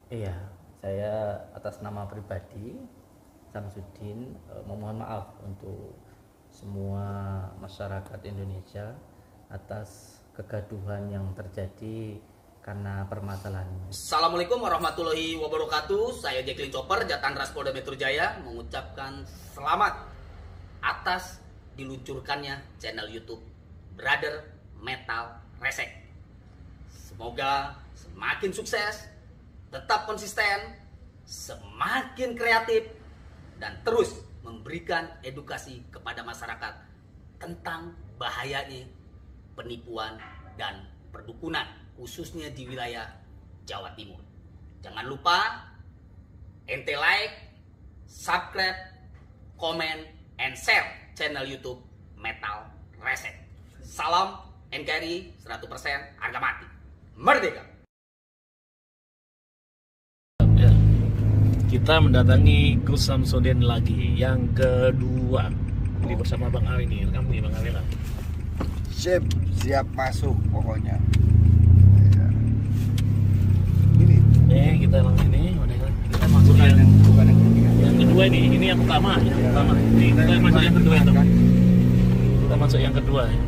Iya, saya atas nama pribadi Samsudin memohon maaf untuk semua masyarakat Indonesia atas kegaduhan yang terjadi karena permasalahan ini. Assalamualaikum warahmatullahi wabarakatuh. Saya Jacqueline Chopper, Jatandras Polda Metro Jaya, mengucapkan selamat atas diluncurkannya channel YouTube Brother Metal Resek. Semoga semakin sukses, tetap konsisten, semakin kreatif, dan terus memberikan edukasi kepada masyarakat tentang bahayanya penipuan dan perdukunan, khususnya di wilayah Jawa Timur. Jangan lupa ente like, subscribe, comment, and share channel YouTube Metal Reset. Salam NKRI 100% harga mati. Merdeka! Ya, kita mendatangi Gus Samsudin lagi yang kedua. Ini bersama Bang Ali nih, rekam nih Bang Ali lah. Sip, siap masuk pokoknya. Ya. Ini Kita langsung ini, kita masuk yang bukan yang ketiga. yang kedua ini yang pertama, yang pertama. Ini kita masuk yang kedua itu. Kita masuk yang kedua ya.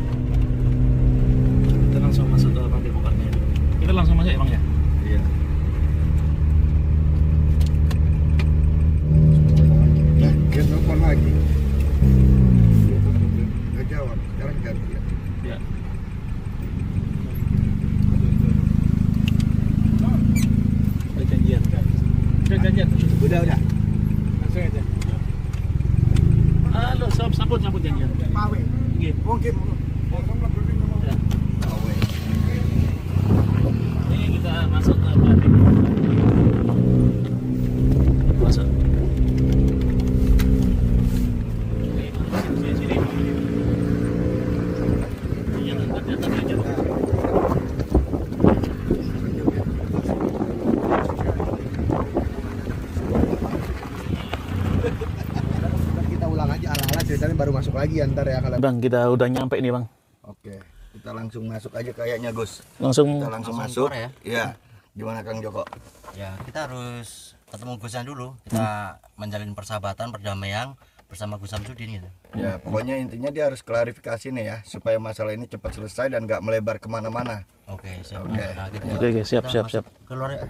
Kita langsung masuk ke padepokannya. Kita langsung masuk ya Bang ya. Iya. Nah, dia telepon lagi. Nggak jawab, sekarang ganti ya. Ya. Udah janjian. Udah janjian. Udah. Langsung aja. Halo, sambut janjian. Pawe. Nggih. Mungkin. Ya. Pawe. Ini kita masuk ke padepokan. Masuk. Sini. Jangan kelihatan aja. Kita ulang aja ala-ala ceritanya baru masuk lagi ya, ntar ya kalau. Bang, kita udah nyampe nih Bang. Oke, kita langsung masuk aja kayaknya Gus. Langsung Kita langsung Langsung masuk. keluar ya? Iya. Gimana Kang Joko? Ya, kita harus ketemu Gusan dulu. Kita menjalin persahabatan, perdamaian bersama Gus Samsudin gitu. Ya, pokoknya intinya dia harus klarifikasi nih ya, supaya masalah ini cepat selesai dan nggak melebar kemana-mana. Oke, siap. Oke. Nah, gitu. Oke, siap. Kita masuk keluar ya.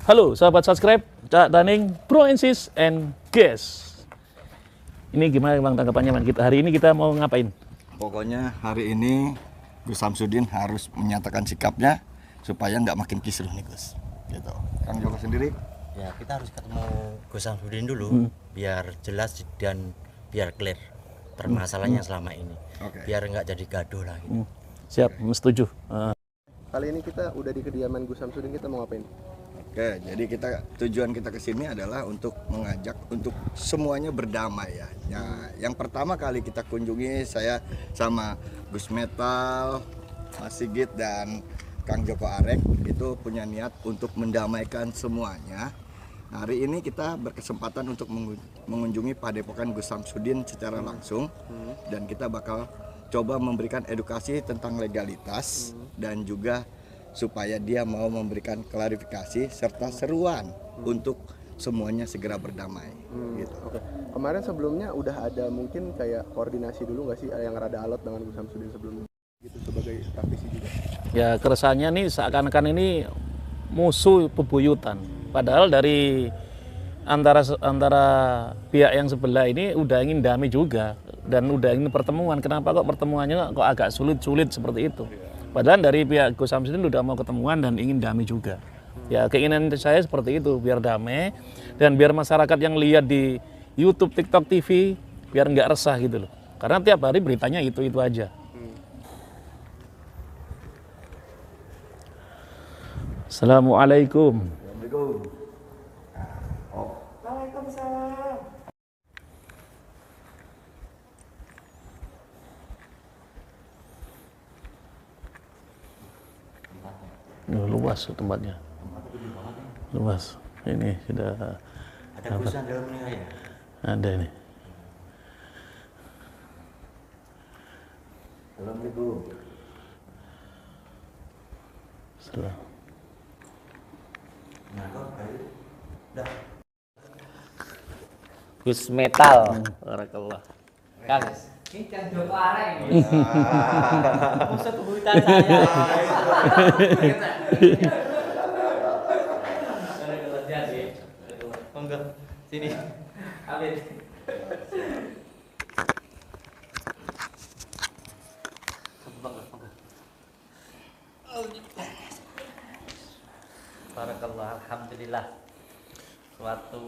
Halo sahabat subscribe, Cak Daning, Bro Ensis and Guest. Ini gimana Bang tanggapannya Bang? Hari ini kita mau ngapain? Pokoknya hari ini Gus Samsudin harus menyatakan sikapnya supaya nggak makin kisruh nih Gus. Gitu. Kang Joko sendiri? Ya, kita harus ketemu Gus Samsudin dulu biar jelas dan biar clear permasalahannya selama ini. Oke. Biar nggak jadi gaduh lah gitu. Siap, setuju. Kali ini kita udah di kediaman Gus Samsudin, kita mau ngapain? Oke, jadi tujuan kita ke sini adalah untuk mengajak untuk semuanya berdamai ya. Ya, yang pertama kali kita kunjungi saya sama Gus Metal, Mas Sigit dan Kang Joko Arek itu punya niat untuk mendamaikan semuanya. Hari ini kita berkesempatan untuk mengunjungi padepokan Gus Samsudin secara langsung dan kita bakal coba memberikan edukasi tentang legalitas dan juga supaya dia mau memberikan klarifikasi serta seruan untuk semuanya segera berdamai. Gitu. Oke. Kemarin sebelumnya udah ada mungkin kayak koordinasi dulu nggak sih yang rada alot dengan Gus Samsudin sebelumnya? Gitu sebagai praktisi juga. Ya keresahannya nih seakan-akan ini musuh bebuyutan. Padahal dari antara pihak yang sebelah ini udah ingin damai juga dan udah ingin pertemuan. Kenapa kok pertemuannya kok agak sulit seperti itu? Padahal dari pihak Gus Samsudin udah mau ketemuan dan ingin damai juga. Ya keinginan saya seperti itu, biar damai dan biar masyarakat yang lihat di YouTube, TikTok, TV biar nggak resah gitu loh. Karena tiap hari beritanya itu aja. Assalamualaikum. Luas tempatnya. Luas. Ini sudah Ada Gusan dalamnya ya. ada ini. Assalamualaikum. Sudah. Gus Metal. Barakallah. Kang, ini kan Joko Arek ini. Musuh bebuyutan saya. Barakallah jadi. Monggo sini. Amin. Barakallah, alhamdulillah. Suatu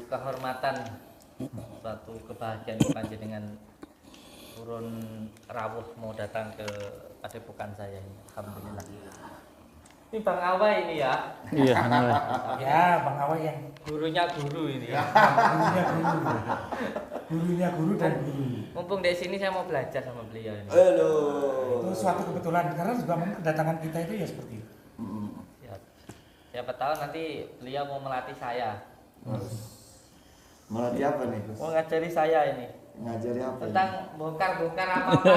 kehormatan, suatu kebahagiaan panjenengan turun rawuh mau datang ke padepokan saya ini. Alhamdulillah. Ini Bang Awa ini ya. Iya. Ya, Bang Awa yang Gurunya guru ini ya. gurunya guru dan guru. Mumpung di sini saya mau belajar sama beliau ini. Halo. Itu suatu kebetulan karena juga kedatangan kita itu ya seperti itu. Siap. Siapa tahu nanti beliau mau melatih saya. Melatih apa nih, Gus? Mau ngajari saya ini Ngajari apa? tentang bongkar-bongkar apa-apa.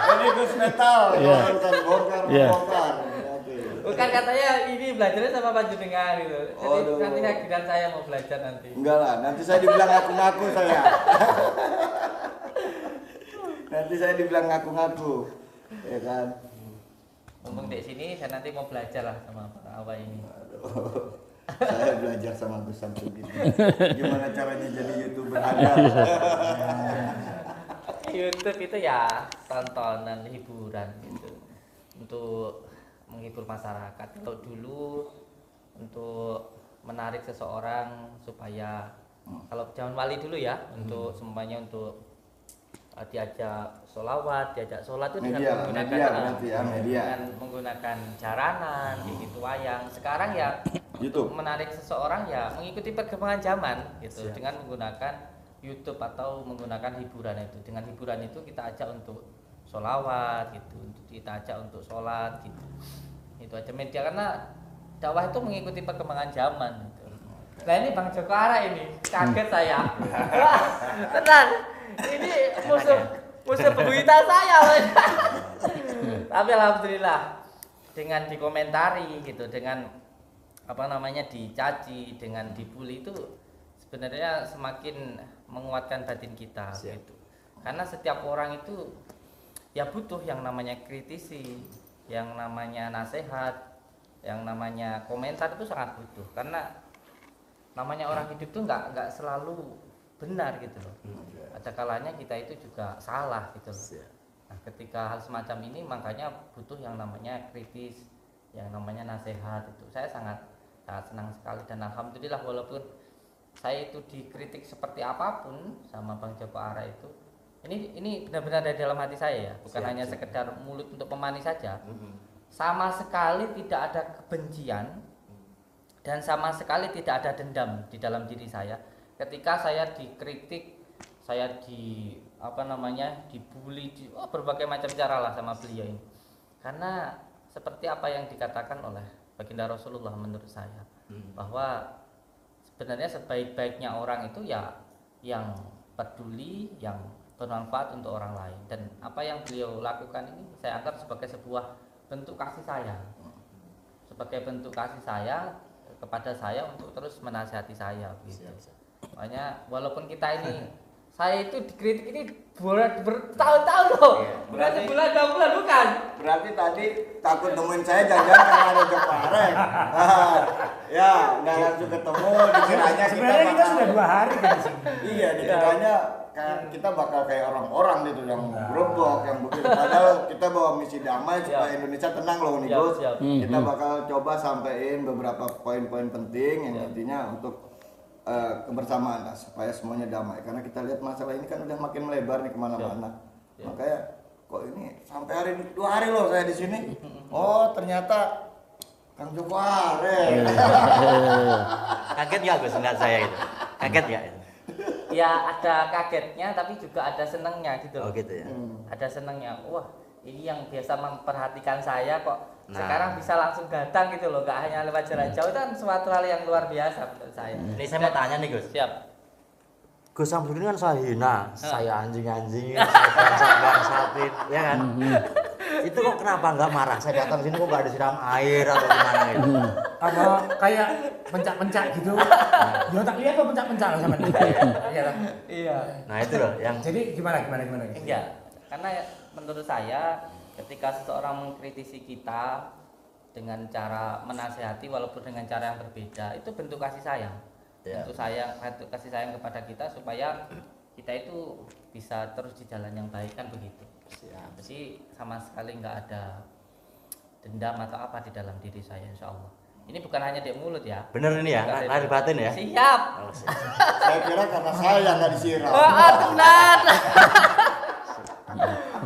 Ini Gus Metal, Iya. urusan bongkar, Iya. bongkar. Oke. Bukan katanya ini belajarnya sama panjenengan gitu. Jadi Aduh. nanti giliran saya mau belajar nanti. Enggak lah, nanti saya dibilang ngaku-ngaku saya. Nanti saya dibilang ngaku-ngaku. Ya kan? Mumpung di sini saya nanti mau belajar lah sama Pak Awa ini. Saya belajar sama Gus Samsudin. Gimana caranya jadi YouTuber handal? YouTube itu ya tontonan hiburan gitu. Untuk menghibur masyarakat. Kalau dulu untuk menarik seseorang supaya kalau zaman wali dulu ya untuk semuanya untuk diajak sholawat, diajak sholat itu Media berarti ya, media. dengan menggunakan jaranan, gitu wayang. Sekarang ya YouTube. untuk menarik seseorang ya mengikuti perkembangan zaman gitu dengan menggunakan YouTube atau menggunakan hiburan itu. Dengan hiburan itu kita ajak untuk sholawat gitu, kita ajak untuk sholat gitu. Itu aja media karena dakwah itu mengikuti perkembangan zaman gitu. Nah ini Bang Joko Ara ini kaget saya. Wah, tenang. Ini musuh bebuyutan saya. Tapi alhamdulillah dengan dikomentari gitu, dengan apa namanya dicaci, dengan dibully itu sebenarnya semakin menguatkan batin kita gitu. Karena setiap orang itu ya butuh yang namanya kritisi, yang namanya nasihat, yang namanya komentar itu sangat butuh. Karena namanya orang hidup itu nggak selalu benar gitu loh. Ada kalanya kita itu juga salah gitu loh. Nah, ketika hal semacam ini makanya butuh yang namanya kritis, yang namanya nasihat itu. Saya sangat senang sekali dan alhamdulillah walaupun saya itu dikritik seperti apapun sama Bang Joko Ara itu, ini benar-benar dari dalam hati saya ya, bukan hanya sekedar mulut untuk pemanis saja. Sama sekali tidak ada kebencian dan sama sekali tidak ada dendam di dalam diri saya. Ketika saya dikritik, saya dibully, berbagai macam cara lah sama beliau ini. Karena seperti apa yang dikatakan oleh baginda Rasulullah menurut saya, bahwa sebenarnya sebaik-baiknya orang itu ya yang peduli, yang bermanfaat untuk orang lain. Dan apa yang beliau lakukan ini saya anggap sebagai sebuah bentuk kasih sayang, sebagai bentuk kasih saya kepada saya untuk terus menasihati saya gitu. Makanya walaupun kita ini saya itu dikritik ini bertahun-tahun loh, bukan sebulan 2 bulan bukan. Berarti tadi takut nemuin saya jangan-jangan karena ada Joko Arek. Ya, nggak langsung ketemu, dikiranya Sebenarnya kita bakal- sudah 2 hari kan di sini. Iya, dikiranya kayak kita bakal kayak orang-orang gitu yang gerobok, yang begitu. Padahal kita bawa misi damai supaya Indonesia tenang loh nih, Siap, Gus. siap. Kita bakal coba sampein beberapa poin-poin penting yang intinya untuk kebersamaan lah, supaya semuanya damai. Karena kita lihat masalah ini kan udah makin melebar nih kemana-mana. Makanya kok ini sampai hari 2 hari loh saya di sini. Oh ternyata Kang Joko Arek. Kaget ya Gus enggak saya gitu. Kaget ya. Ya ada kagetnya tapi juga ada senangnya gitu Oh loh. gitu ya. Ada senangnya. Wah, ini yang biasa memperhatikan saya kok Nah. sekarang bisa langsung datang gitu loh, gak hanya lewat jalan jauh. Itu kan suatu hal yang luar biasa menurut saya. Ini saya mau tanya nih Gus. Siap. Gus Samsudin kan saya hina, saya anjing-anjingin, saya bangsat-bangsatin, ya kan? Itu kok kenapa nggak marah? Saya datang sini kok nggak disiram air atau gimana gitu? Apa kayak pencak-pencak gitu. Ya tak lihat kok pencak-pencak loh sama dia. Iya kan? Iya. Nah itu loh yang Jadi gimana? Enggak, karena menurut saya ketika seseorang mengkritisi kita dengan cara menasehati walaupun dengan cara yang berbeda, itu bentuk kasih sayang. Ya. Bentuk kasih sayang kepada kita supaya kita itu bisa terus di jalan yang baik kan begitu. Jadi sama sekali nggak ada dendam atau apa di dalam diri saya, insya Allah. Ini bukan hanya di mulut ya. bener ini ya, lahir batin ya. Siap. Oh, siap. Saya kira karena saya yang nggak disiram. Oh, tenan.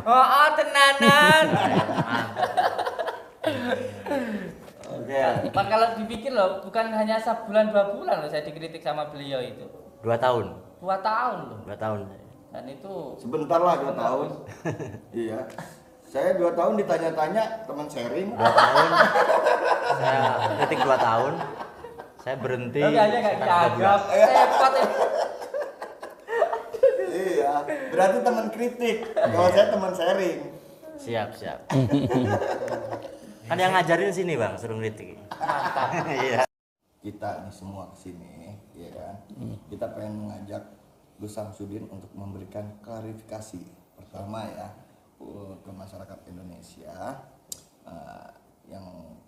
Oh, tenanan. Oke. Pak, kalau dipikir loh, bukan hanya sebulan 2 bulan loh saya dikritik sama beliau itu. 2 tahun. 2 tahun loh. 2 tahun. Dan itu Sebentar lah 2 tahun. Iya. Saya 2 tahun ditanya-tanya teman sharing. 2 tahun. Saya kritik 2 tahun. Saya berhenti. tapi aja nggak sekitar 3 bulan. dianggap. Repot ya. Iya. Berarti teman kritik. Kalau saya teman sharing. Siap, siap. Kan yang ngajarin sini Bang, suruh kritik. Iya. Kita nih semua kesini, ya kan? Kita pengen mengajak Gus Samsudin untuk memberikan klarifikasi pertama ya ke masyarakat Indonesia, yang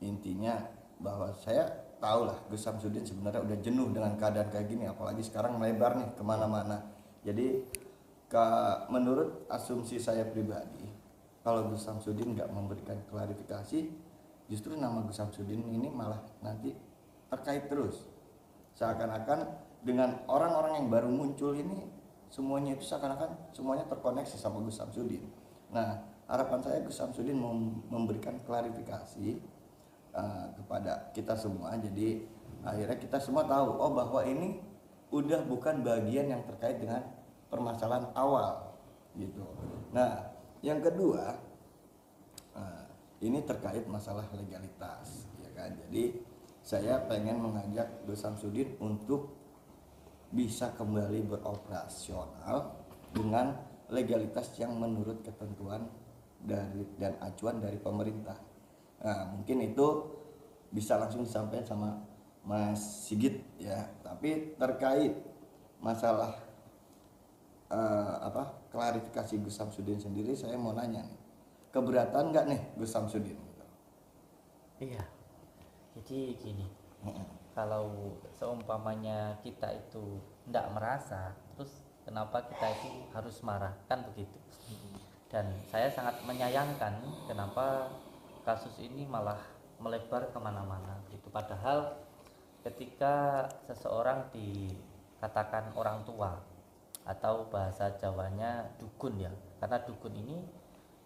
intinya bahwa saya tahu lah Gus Samsudin sebenarnya udah jenuh dengan keadaan kayak gini, apalagi sekarang melebar nih kemana-mana. Jadi menurut asumsi saya pribadi, kalau Gus Samsudin nggak memberikan klarifikasi, justru nama Gus Samsudin ini malah nanti terkait terus. Seakan-akan dengan orang-orang yang baru muncul ini, semuanya itu seakan-akan semuanya terkoneksi sama Gus Samsudin. Nah, harapan saya Gus Samsudin memberikan klarifikasi kepada kita semua. Jadi akhirnya kita semua tahu, oh bahwa ini udah bukan bagian yang terkait dengan permasalahan awal gitu. Nah, yang kedua, ini terkait masalah legalitas, ya kan. Jadi saya pengen mengajak Gus Samsudin untuk bisa kembali beroperasional dengan legalitas yang menurut ketentuan dan acuan dari pemerintah. Nah, mungkin itu bisa langsung disampaikan sama Mas Sigit ya. Tapi terkait masalah klarifikasi Gus Samsudin sendiri, saya mau nanya nih, keberatan nggak nih Gus Samsudin? Iya. Jadi gini, kalau seumpamanya kita itu tidak merasa, terus kenapa kita itu harus marah, kan begitu. Dan saya sangat menyayangkan kenapa kasus ini malah melebar kemana-mana gitu. Padahal ketika seseorang dikatakan orang tua atau bahasa Jawanya dukun ya, karena dukun ini,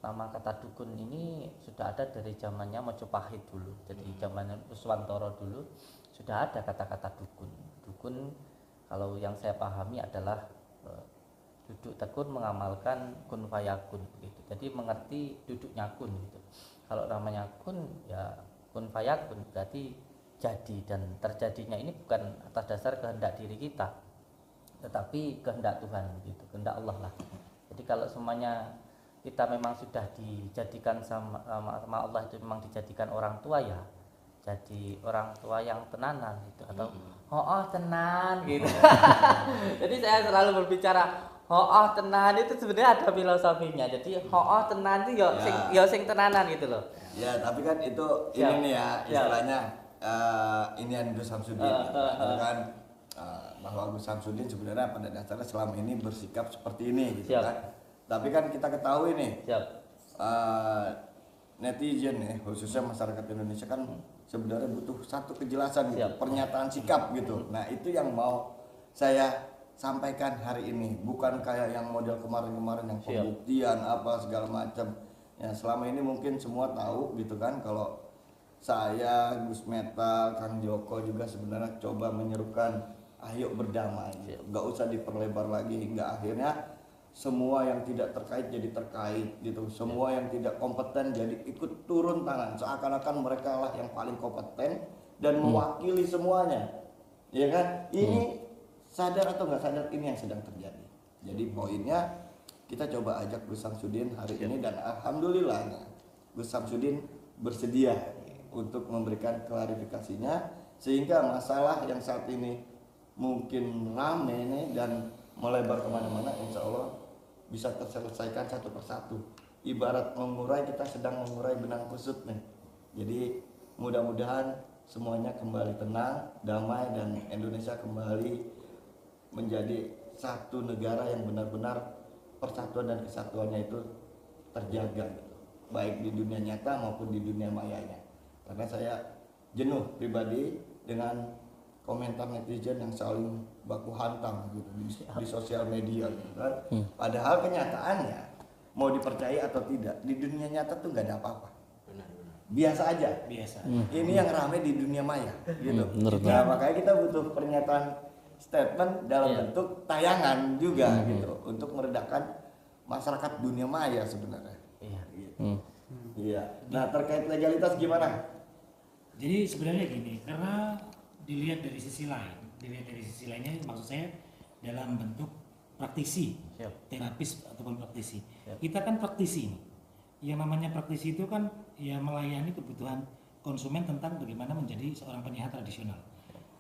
nama kata dukun ini sudah ada dari zamannya Mojopahit dulu. Jadi zamannya Uswantoro dulu sudah ada kata-kata dukun. Dukun kalau yang saya pahami adalah duduk tekun mengamalkan kun fayakun gitu. Jadi mengerti duduknya kun gitu. Kalau namanya kun ya kun fayakun, berarti jadi, dan terjadinya ini bukan atas dasar kehendak diri kita, tetapi kehendak Tuhan gitu, kehendak Allah lah. Jadi kalau semuanya kita memang sudah dijadikan sama Allah, itu memang dijadikan orang tua ya, jadi orang tua yang tenanan gitu, atau tenan gitu. Jadi saya selalu berbicara tenan itu sebenarnya ada filosofinya. Jadi tenan itu yo sing tenanan gitu loh. Ya, tapi kan itu ini nih ya istilahnya ini yang Gus Samsudin gitu kan. Bahwa Gus Samsudin sebenarnya pada dasarnya selama ini bersikap seperti ini gitu kan. Tapi kan kita ketahui nih, netizen nih, khususnya masyarakat Indonesia kan sebenarnya butuh satu kejelasan gitu, pernyataan sikap gitu. Nah, itu yang mau saya sampaikan hari ini, bukan kayak yang model kemarin-kemarin yang pembuktian apa segala macam. Ya, selama ini mungkin semua tahu gitu kan, kalau saya, Gus Metal, Kang Joko juga sebenarnya coba menyerukan ayo berdamai, nggak usah diperlebar lagi, hingga akhirnya semua yang tidak terkait jadi terkait gitu, semua yang tidak kompeten jadi ikut turun tangan, seakan-akan mereka lah yang paling kompeten dan mewakili semuanya, ya kan? Ini sadar atau nggak sadar ini yang sedang terjadi. Jadi poinnya kita coba ajak Gus Samsudin hari ini, dan alhamdulillahnya Gus Samsudin bersedia untuk memberikan klarifikasinya, sehingga masalah yang saat ini mungkin rame nih dan melebar kemana-mana, insya Allah bisa terselesaikan satu persatu. Ibarat mengurai, kita sedang mengurai benang kusut nih. Jadi mudah-mudahan semuanya kembali tenang, damai, dan Indonesia kembali menjadi satu negara yang benar-benar persatuan dan kesatuannya itu terjaga gitu. Baik di dunia nyata maupun di dunia mayanya. Karena saya jenuh pribadi dengan komentar netizen yang saling baku hantam gitu di sosial media gitu kan. Padahal kenyataannya mau dipercaya atau tidak, di dunia nyata tuh nggak ada apa-apa. Biasa aja. Biasa. Ini yang ramai di dunia maya gitu. bener Nah, makanya kita butuh pernyataan statement dalam bentuk tayangan juga gitu untuk meredakan masyarakat dunia maya sebenarnya. Iya. Gitu. Iya. Nah, terkait legalitas gimana? Jadi sebenarnya gini, karena dilihat dari sisi lainnya maksud saya dalam bentuk praktisi, Siap. terapis ataupun praktisi. Siap. Kita kan praktisi ini. Yang namanya praktisi itu kan ya melayani kebutuhan konsumen tentang bagaimana menjadi seorang penyiar tradisional.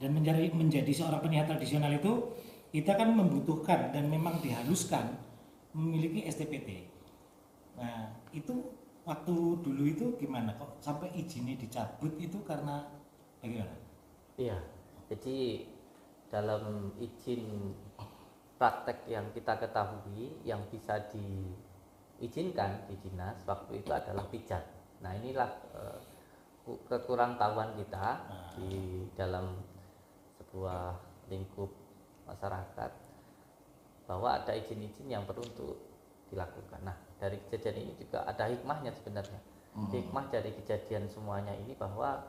Dan menjadi seorang penyiar tradisional itu kita kan membutuhkan dan memang dihaluskan memiliki STPT. Nah, itu waktu dulu itu gimana kok sampai izinnya dicabut itu karena bagaimana? Iya, jadi dalam izin praktek yang kita ketahui yang bisa diizinkan di dinas waktu itu adalah pijat. Nah, inilah kekurangtahuan kita di dalam sebuah lingkup masyarakat bahwa ada izin-izin yang perlu untuk dilakukan. Nah, dari kejadian ini juga ada hikmahnya sebenarnya. Hikmah dari kejadian semuanya ini bahwa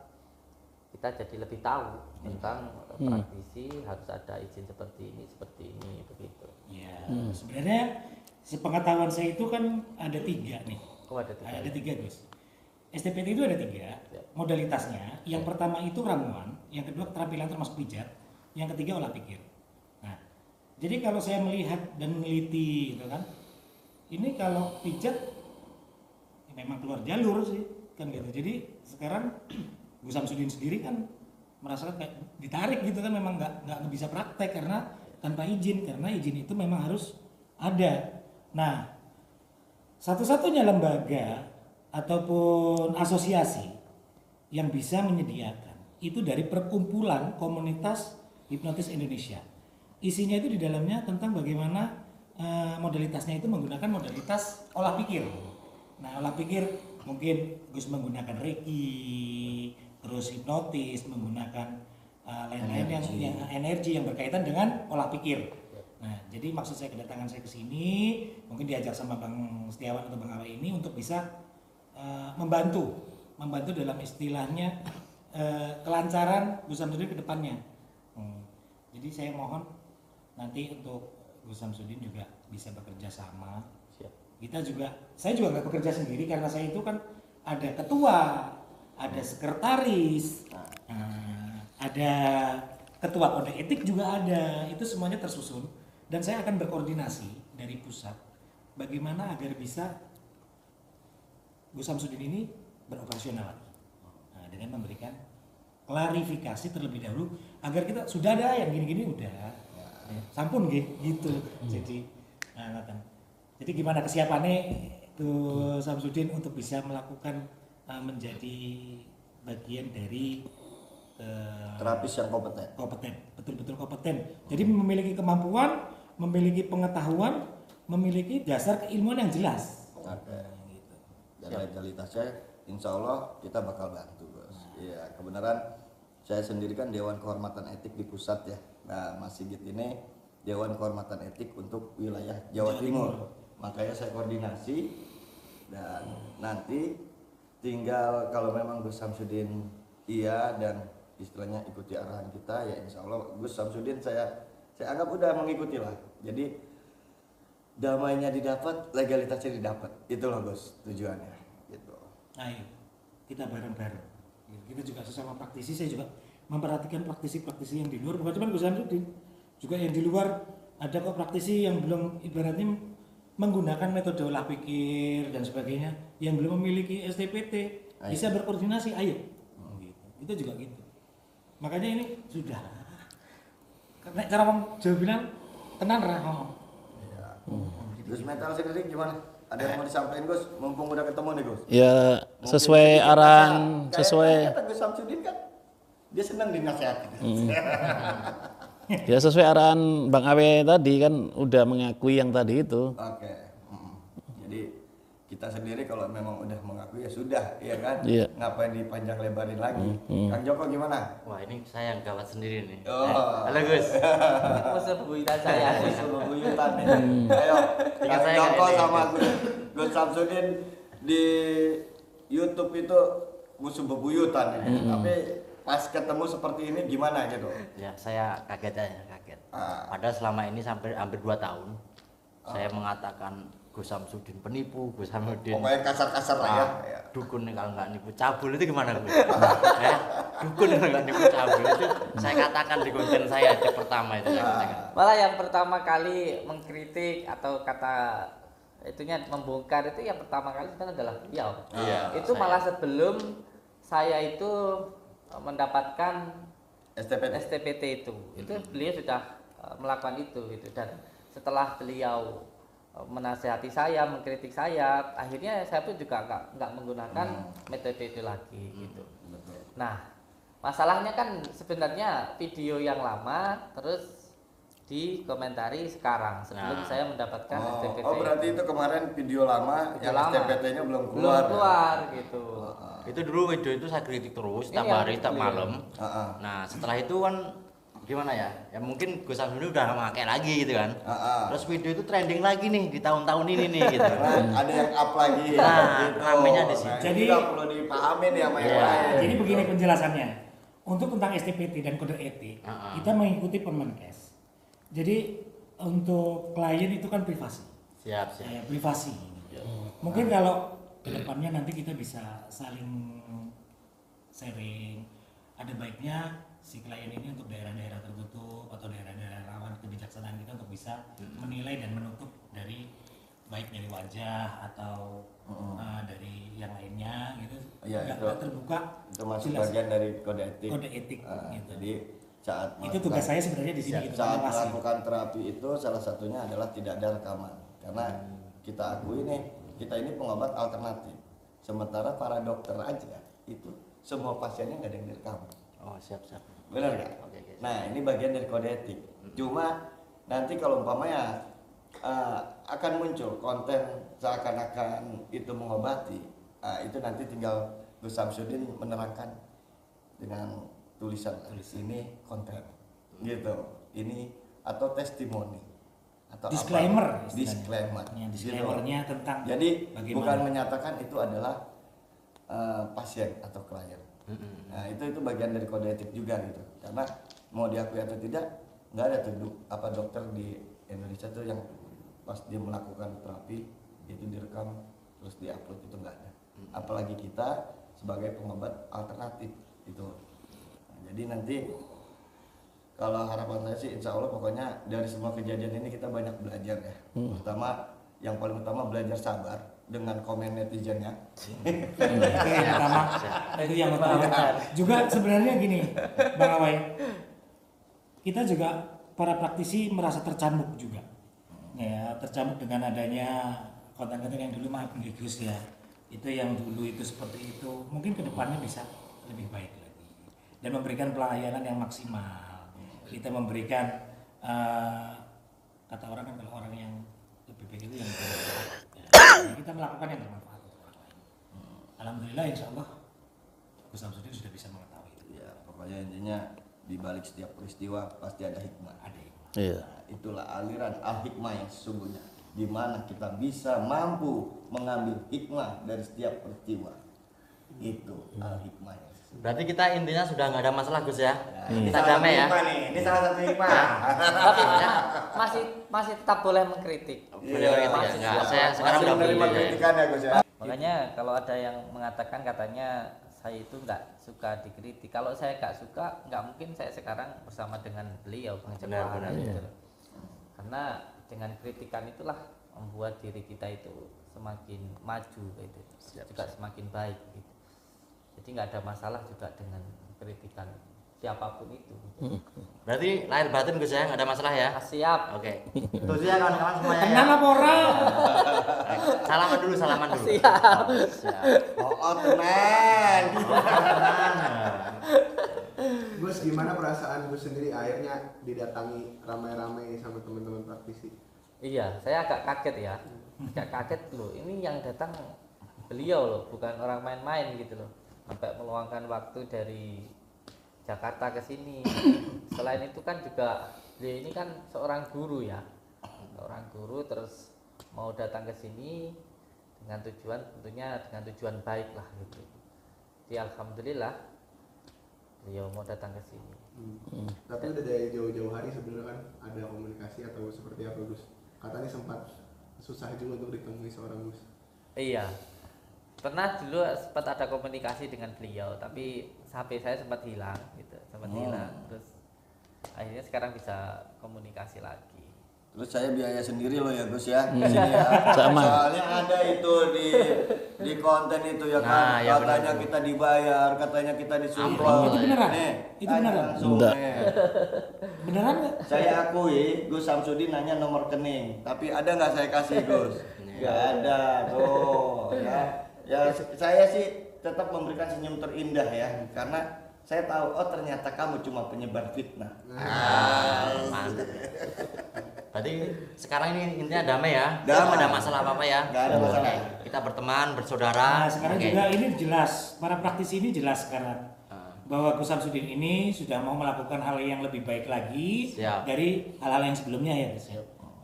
kita jadi lebih tahu tentang praktisi harus ada izin seperti ini, begitu. Ya, sebenarnya sepengetahuan saya itu kan ada 3 nih. Oh, ada 3. Ada 3 Gus. STPT itu ada 3 modalitasnya. Yang pertama itu ramuan, yang kedua keterampilan termasuk pijat, yang ketiga olah pikir. Nah, jadi kalau saya melihat dan meneliti gitu kan, ini kalau pijat ya memang keluar jalur sih kan gitu. Jadi sekarang Gus Samsudin sendiri kan merasakan kayak ditarik gitu kan, memang nggak bisa praktek karena tanpa izin, karena izin itu memang harus ada. Nah, satu-satunya lembaga ataupun asosiasi yang bisa menyediakan itu dari Perkumpulan Komunitas Hipnotis Indonesia. Isinya itu di dalamnya tentang bagaimana modalitasnya itu menggunakan modalitas olah pikir. Nah, olah pikir mungkin Gus menggunakan reiki, terus hipnotis, menggunakan lain-lain yang energi yang berkaitan dengan olah pikir. Nah, jadi maksud saya kedatangan saya ke sini mungkin diajak sama Bang Setiawan atau Bang Awe ini untuk bisa membantu dalam istilahnya kelancaran Gus Samsudin ke depannya. Jadi saya mohon nanti untuk Gus Samsudin juga bisa bekerja sama. Siap. Saya juga nggak bekerja sendiri karena saya itu kan ada ketua, ada sekretaris, ada ketua kode etik juga ada. Itu semuanya tersusun dan saya akan berkoordinasi dari pusat bagaimana agar bisa Gus Samsudin ini beroperasional lagi. Nah, dengan memberikan klarifikasi terlebih dahulu agar kita sudah ada yang gini-gini udah sampun gitu. Jadi jadi gimana kesiapannya Gus Samsudin untuk bisa melakukan menjadi bagian dari Terapis yang kompeten. betul-betul kompeten. Jadi memiliki kemampuan, memiliki pengetahuan, memiliki dasar keilmuan yang jelas. Oke. Dan legalitasnya insya Allah kita bakal bantu, Bos. Iya, kebenaran saya sendiri kan Dewan Kehormatan Etik di pusat ya. Nah, Mas Sigit ini Dewan Kehormatan Etik untuk wilayah Jawa Timur. Makanya saya koordinasi dan nanti tinggal kalau memang Gus Samsudin iya dan istilahnya ikuti arahan kita ya insya Allah Gus Samsudin saya anggap udah mengikuti lah. Jadi damainya didapat, legalitasnya didapat. Itulah Gus tujuannya gitu. Ayo kita bareng-bareng. Kita juga sesama praktisi, saya juga memperhatikan praktisi-praktisi yang di luar, bukan cuma Gus Samsudin, juga yang di luar ada kok praktisi yang belum ibaratnya menggunakan metode olah pikir dan sebagainya yang belum memiliki STPT bisa berkoordinasi, ayo. Gitu. Itu juga gitu. Makanya ini sudah. Karena cara Jawa bilang tenan ra ngomong. Gus Metal sendiri gimana? Ada yang mau disampaikan Gus? Mumpung udah ketemu nih Gus. Ya sesuai arahan, Kayak sesuai kata Gus Samsudin kan dia senang dinasihatin. ya sesuai arahan Bang Awe tadi kan udah mengakui yang tadi itu. Oke. Jadi kita sendiri kalau memang udah mengakui ya sudah, ya kan? Iya. Ngapain dipanjang lebarin lagi? Kang Joko gimana? Wah, ini saya yang gawat sendiri nih. Oh. Halo Gus. Musuh bebuyutan saya. Musuh bebuyutan nih. Ayo, Ingat Kang saya Joko nggak ini? sama Gus Samsudin di YouTube itu musuh bebuyutan ini. Tapi pas ketemu seperti ini gimana gitu? Ya, saya kaget aja, kaget. Ah. Padahal selama ini sampai hampir 2 tahun saya mengatakan Gus Samsudin penipu, Gus Samsudin Pokoknya kasar-kasar lah ya. ah, dukun nih kalau nggak nipu cabul itu gimana Gus? Dukun kalau nggak nipu cabul itu saya katakan di konten saya itu pertama itu saya katakan. Malah yang pertama kali mengkritik atau kata itunya membongkar itu yang pertama kali itu adalah beliau. Iya, Itu saya. malah sebelum saya itu mendapatkan STPT. STPT itu beliau sudah melakukan itu gitu. Dan setelah beliau menasehati saya, mengkritik saya, akhirnya saya pun juga nggak menggunakan metode itu lagi gitu. Nah, masalahnya kan sebenarnya video yang lama terus dikomentari sekarang sebelum saya mendapatkan STPT. Oh, berarti itu kemarin video lama Video yang lama. STPT-nya belum belum keluar. keluar gitu. Itu dulu video itu saya kritik terus Ini tiap yang hari tiap beliau. malam. Nah, setelah itu kan gimana ya? Ya mungkin Gus Samsudin udah nggak pakai lagi gitu kan. Terus video itu trending lagi nih di tahun-tahun ini nih gitu. Nah, ada yang up lagi. Nah, gitu. ramenya di situ. Nah, ini Jadi- juga perlu dipahamin ya sama yang Iya. lain. Jadi begini penjelasannya. Untuk tentang STPT dan kode etik, kita mengikuti Permenkes. Jadi untuk klien itu kan privasi. Siap, siap. Ya, privasi. Mungkin kalau kedepannya nanti kita bisa saling sharing. Ada baiknya si klien ini untuk daerah-daerah tertutup atau daerah-daerah rawan kebijaksanaan kita untuk bisa menilai dan menutup dari baik dari wajah atau dari yang lainnya gitu. Iya, Nggak terbuka. Itu masuk jelas. bagian dari kode etik. Kode etik, gitu. Jadi saat Itu tugas saya sebenarnya di sini gitu. saat mengawasi. melakukan terapi itu salah satunya adalah tidak ada rekaman. Karena kita akui nih, kita ini pengobat alternatif. Sementara para dokter aja itu semua pasiennya nggak ada yang direkam. Oh, siap, siap. Benar nggak? Oke, oke. Nah, ini bagian dari kode etik. Cuma nanti kalau umpamanya akan muncul konten seakan-akan itu mengobati, itu nanti tinggal Gus Samsudin menerangkan dengan tulisan ini konten, gitu. Ini atau testimoni atau Disclaimer apa? istilahnya. Disclaimer. Ya, gitu. disclaimer-nya tentang Jadi bagaimana. bukan menyatakan itu adalah pasien atau klien. Nah, itu bagian dari kode etik juga gitu. Karena mau diakui atau tidak, nggak ada tuh dokter di Indonesia tuh yang pas dia melakukan terapi itu direkam terus diupload, itu nggak ada. Apalagi kita sebagai pengobat alternatif itu. Nah, jadi nanti kalau harapan saya sih insya Allah pokoknya dari semua kejadian ini kita banyak belajar ya. Pertama, yang paling utama belajar sabar dengan komen netizennya. Itu yang pertama. Itu yang pertama. Juga sebenarnya gini, Bang Awai, kita juga para praktisi merasa tercambuk juga. Ya, tercambuk dengan adanya konten-konten yang dulu maaf nih Gus ya. Itu yang dulu itu seperti itu, mungkin kedepannya bisa lebih baik lagi dan memberikan pelayanan yang maksimal. Kita memberikan kata orang kan kalau orang yang lebih baik itu yang bermanfaat. Ya, kita melakukan yang bermanfaat untuk orang lain. Alhamdulillah insya Allah Gus Samsudin sudah bisa mengetahui itu. Ya, pokoknya intinya di balik setiap peristiwa pasti ada hikmah. Ada yang Iya. Nah, itulah aliran al-hikmah yang sesungguhnya, di mana kita bisa mampu mengambil hikmah dari setiap peristiwa. Itu al-hikmah yang sesungguhnya. Berarti kita intinya sudah nggak ada masalah Gus ya. Ini Kita salah satu damai ya. hikmah nih. Ini salah satu hikmah. Tapi masih tetap boleh mengkritik. Boleh begitu ya? Masih Nggak, siap. saya sekarang Masih udah menerima boleh. kritikan ya Gus ya. Makanya kalau ada yang mengatakan katanya saya itu nggak suka dikritik. Kalau saya nggak suka, nggak mungkin saya sekarang bersama dengan beliau Bang Joko Benar, benar, gitu iya. loh. Karena dengan kritikan itulah membuat diri kita itu semakin maju gitu, juga semakin baik gitu. Jadi nggak ada masalah juga dengan kritikan siapapun itu. Berarti lahir batin Gus ya, nggak ada masalah ya? Siap. Oke. Itu ya kawan-kawan semuanya ya. Tenang apa ora? Salaman dulu. Siap. Siap. Oh, tenan. Gus, gimana perasaan Gus sendiri akhirnya didatangi ramai-ramai sama teman-teman praktisi? Iya, saya agak kaget ya. Agak kaget loh. Ini yang datang beliau loh, bukan orang main-main gitu loh. Sampai meluangkan waktu dari Jakarta ke sini. Selain itu kan juga beliau ini kan seorang guru ya. Seorang guru terus mau datang ke sini dengan tujuan tentunya dengan tujuan baik lah gitu. Jadi alhamdulillah beliau mau datang ke sini. Tapi udah dari jauh-jauh hari sebenarnya kan ada komunikasi atau seperti apa Gus? Katanya sempat susah juga untuk ditemui seorang Gus. Iya, pernah dulu sempat ada komunikasi dengan beliau, tapi HP saya sempat hilang gitu, hilang. Terus akhirnya sekarang bisa komunikasi lagi. Terus saya biaya sendiri loh ya Gus ya, di sini ya. Sama. Soalnya ada itu di konten itu ya kan, ya katanya benar. kita dibayar, katanya kita disupport. Oh, itu beneran? Nih, Itu beneran? langsung, Enggak. nih. Beneran nggak? Saya akui Gus Samsudin nanya nomor rekening, tapi ada nggak saya kasih Gus? Nggak ada, tuh ya. Ya saya sih tetap memberikan senyum terindah ya, karena saya tahu oh ternyata kamu cuma penyebar fitnah. Mantap. Berarti sekarang ini intinya damai ya? Damai. Nggak ada masalah apa-apa ya? Nggak ada masalah. Oke, kita berteman, bersaudara. Nah, sekarang Oke. juga ini jelas, para praktisi ini jelas sekarang bahwa Gus Samsudin ini sudah mau melakukan hal yang lebih baik lagi Siap. dari hal-hal yang sebelumnya ya Gus.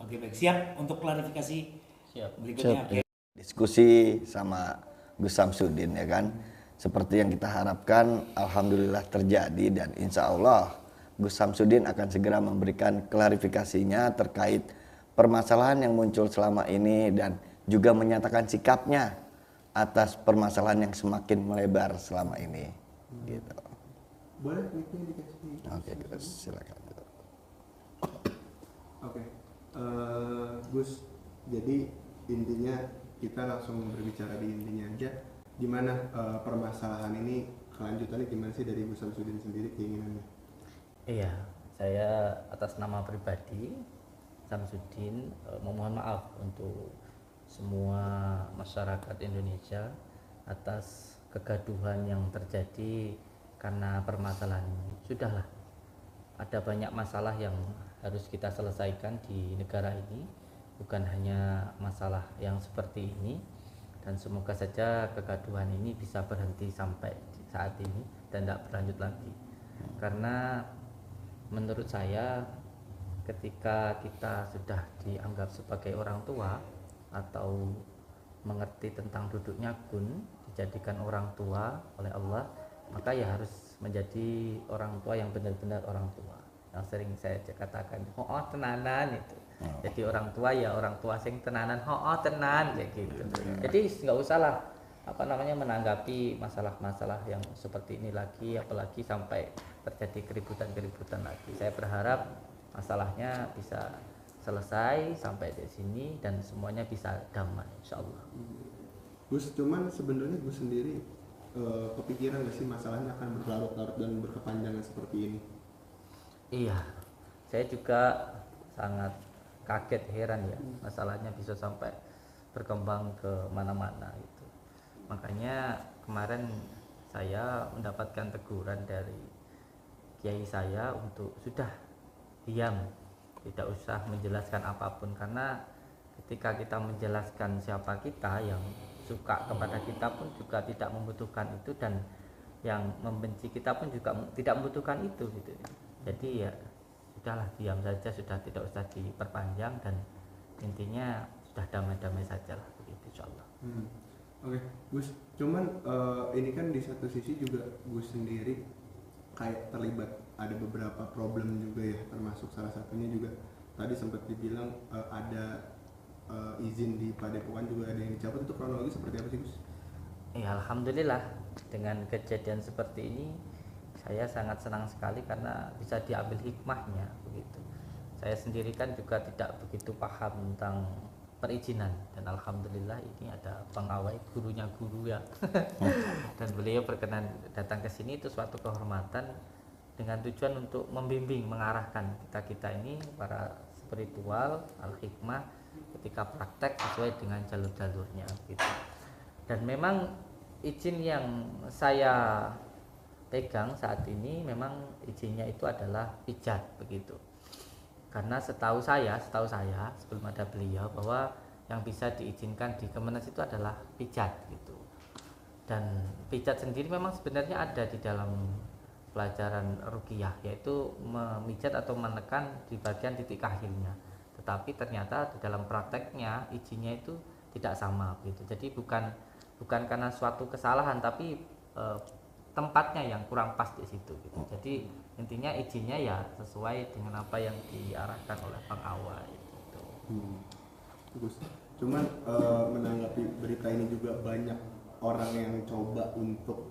Oke, baik, siap untuk klarifikasi berikutnya. Siap. Oke. Diskusi sama Gus Samsudin ya kan, seperti yang kita harapkan alhamdulillah terjadi, dan insya Allah Gus Samsudin akan segera memberikan klarifikasinya terkait permasalahan yang muncul selama ini dan juga menyatakan sikapnya atas permasalahan yang semakin melebar selama ini gitu. Boleh mic-nya dikasih? Oke, Gus, silakan. Oke, Gus, jadi intinya kita langsung berbicara di intinya aja. Gimana permasalahan ini, kelanjutannya gimana sih dari Gus Samsudin sendiri keinginannya? Iya, saya atas nama pribadi Samsudin memohon maaf untuk semua masyarakat Indonesia atas kegaduhan yang terjadi karena permasalahan ini. Sudahlah, ada banyak masalah yang harus kita selesaikan di negara ini, bukan hanya masalah yang seperti ini, dan semoga saja kegaduhan ini bisa berhenti sampai saat ini dan tidak berlanjut lagi. Karena menurut saya ketika kita sudah dianggap sebagai orang tua atau mengerti tentang duduknya gun, dijadikan orang tua oleh Allah, maka ya harus menjadi orang tua yang benar-benar orang tua. Yang sering saya katakan, oh tenanan itu. Jadi orang tua ya orang tua sing tenanan, oh tenan kayak gitu. Jadi nggak usah lah menanggapi masalah-masalah yang seperti ini lagi, apalagi sampai terjadi keributan-keributan lagi. Saya berharap masalahnya bisa selesai sampai di sini dan semuanya bisa damai, insya Allah. Gus, cuman sebenarnya Gus sendiri kepikiran nggak sih masalahnya akan berlarut-larut dan berkepanjangan seperti ini? Iya, saya juga sangat kaget, heran ya, masalahnya bisa sampai berkembang ke mana-mana itu. Makanya kemarin saya mendapatkan teguran dari kiai saya untuk sudah diam, tidak usah menjelaskan apapun, karena ketika kita menjelaskan siapa kita, yang suka kepada kita pun juga tidak membutuhkan itu, dan yang membenci kita pun juga tidak membutuhkan itu gitu. Jadi ya sudahlah, diam saja, sudah tidak usah diperpanjang, dan intinya sudah damai-damai saja lah begitu, insyaallah. Oke, Gus, cuman ini kan di satu sisi juga Gus sendiri kayak terlibat ada beberapa problem juga ya, termasuk salah satunya juga tadi sempat dibilang ada izin di Padepokan juga ada yang dicabut. Itu kronologi seperti apa sih Gus? Ya alhamdulillah, dengan kejadian seperti ini saya sangat senang sekali karena bisa diambil hikmahnya begitu. Saya sendiri kan juga tidak begitu paham tentang perizinan, dan alhamdulillah ini ada Bang Awai, gurunya guru ya. Dan beliau berkenan datang ke sini, itu suatu kehormatan dengan tujuan untuk membimbing, mengarahkan kita ini para spiritual al-hikmah ketika praktek sesuai dengan jalur-jalurnya gitu. Dan memang izin yang saya pegang saat ini memang izinnya itu adalah pijat begitu. Karena setahu saya sebelum ada beliau, bahwa yang bisa diizinkan di Kemenes itu adalah pijat gitu. Dan pijat sendiri memang sebenarnya ada di dalam pelajaran ruqyah, yaitu memijat atau menekan di bagian titik kahilnya. Tetapi ternyata di dalam prakteknya izinnya itu tidak sama gitu. Jadi bukan karena suatu kesalahan, tapi tempatnya yang kurang pas di situ gitu. Jadi intinya izinnya ya sesuai dengan apa yang diarahkan oleh Bang Awai gitu. Bagus. Cuman menanggapi berita ini juga banyak orang yang coba untuk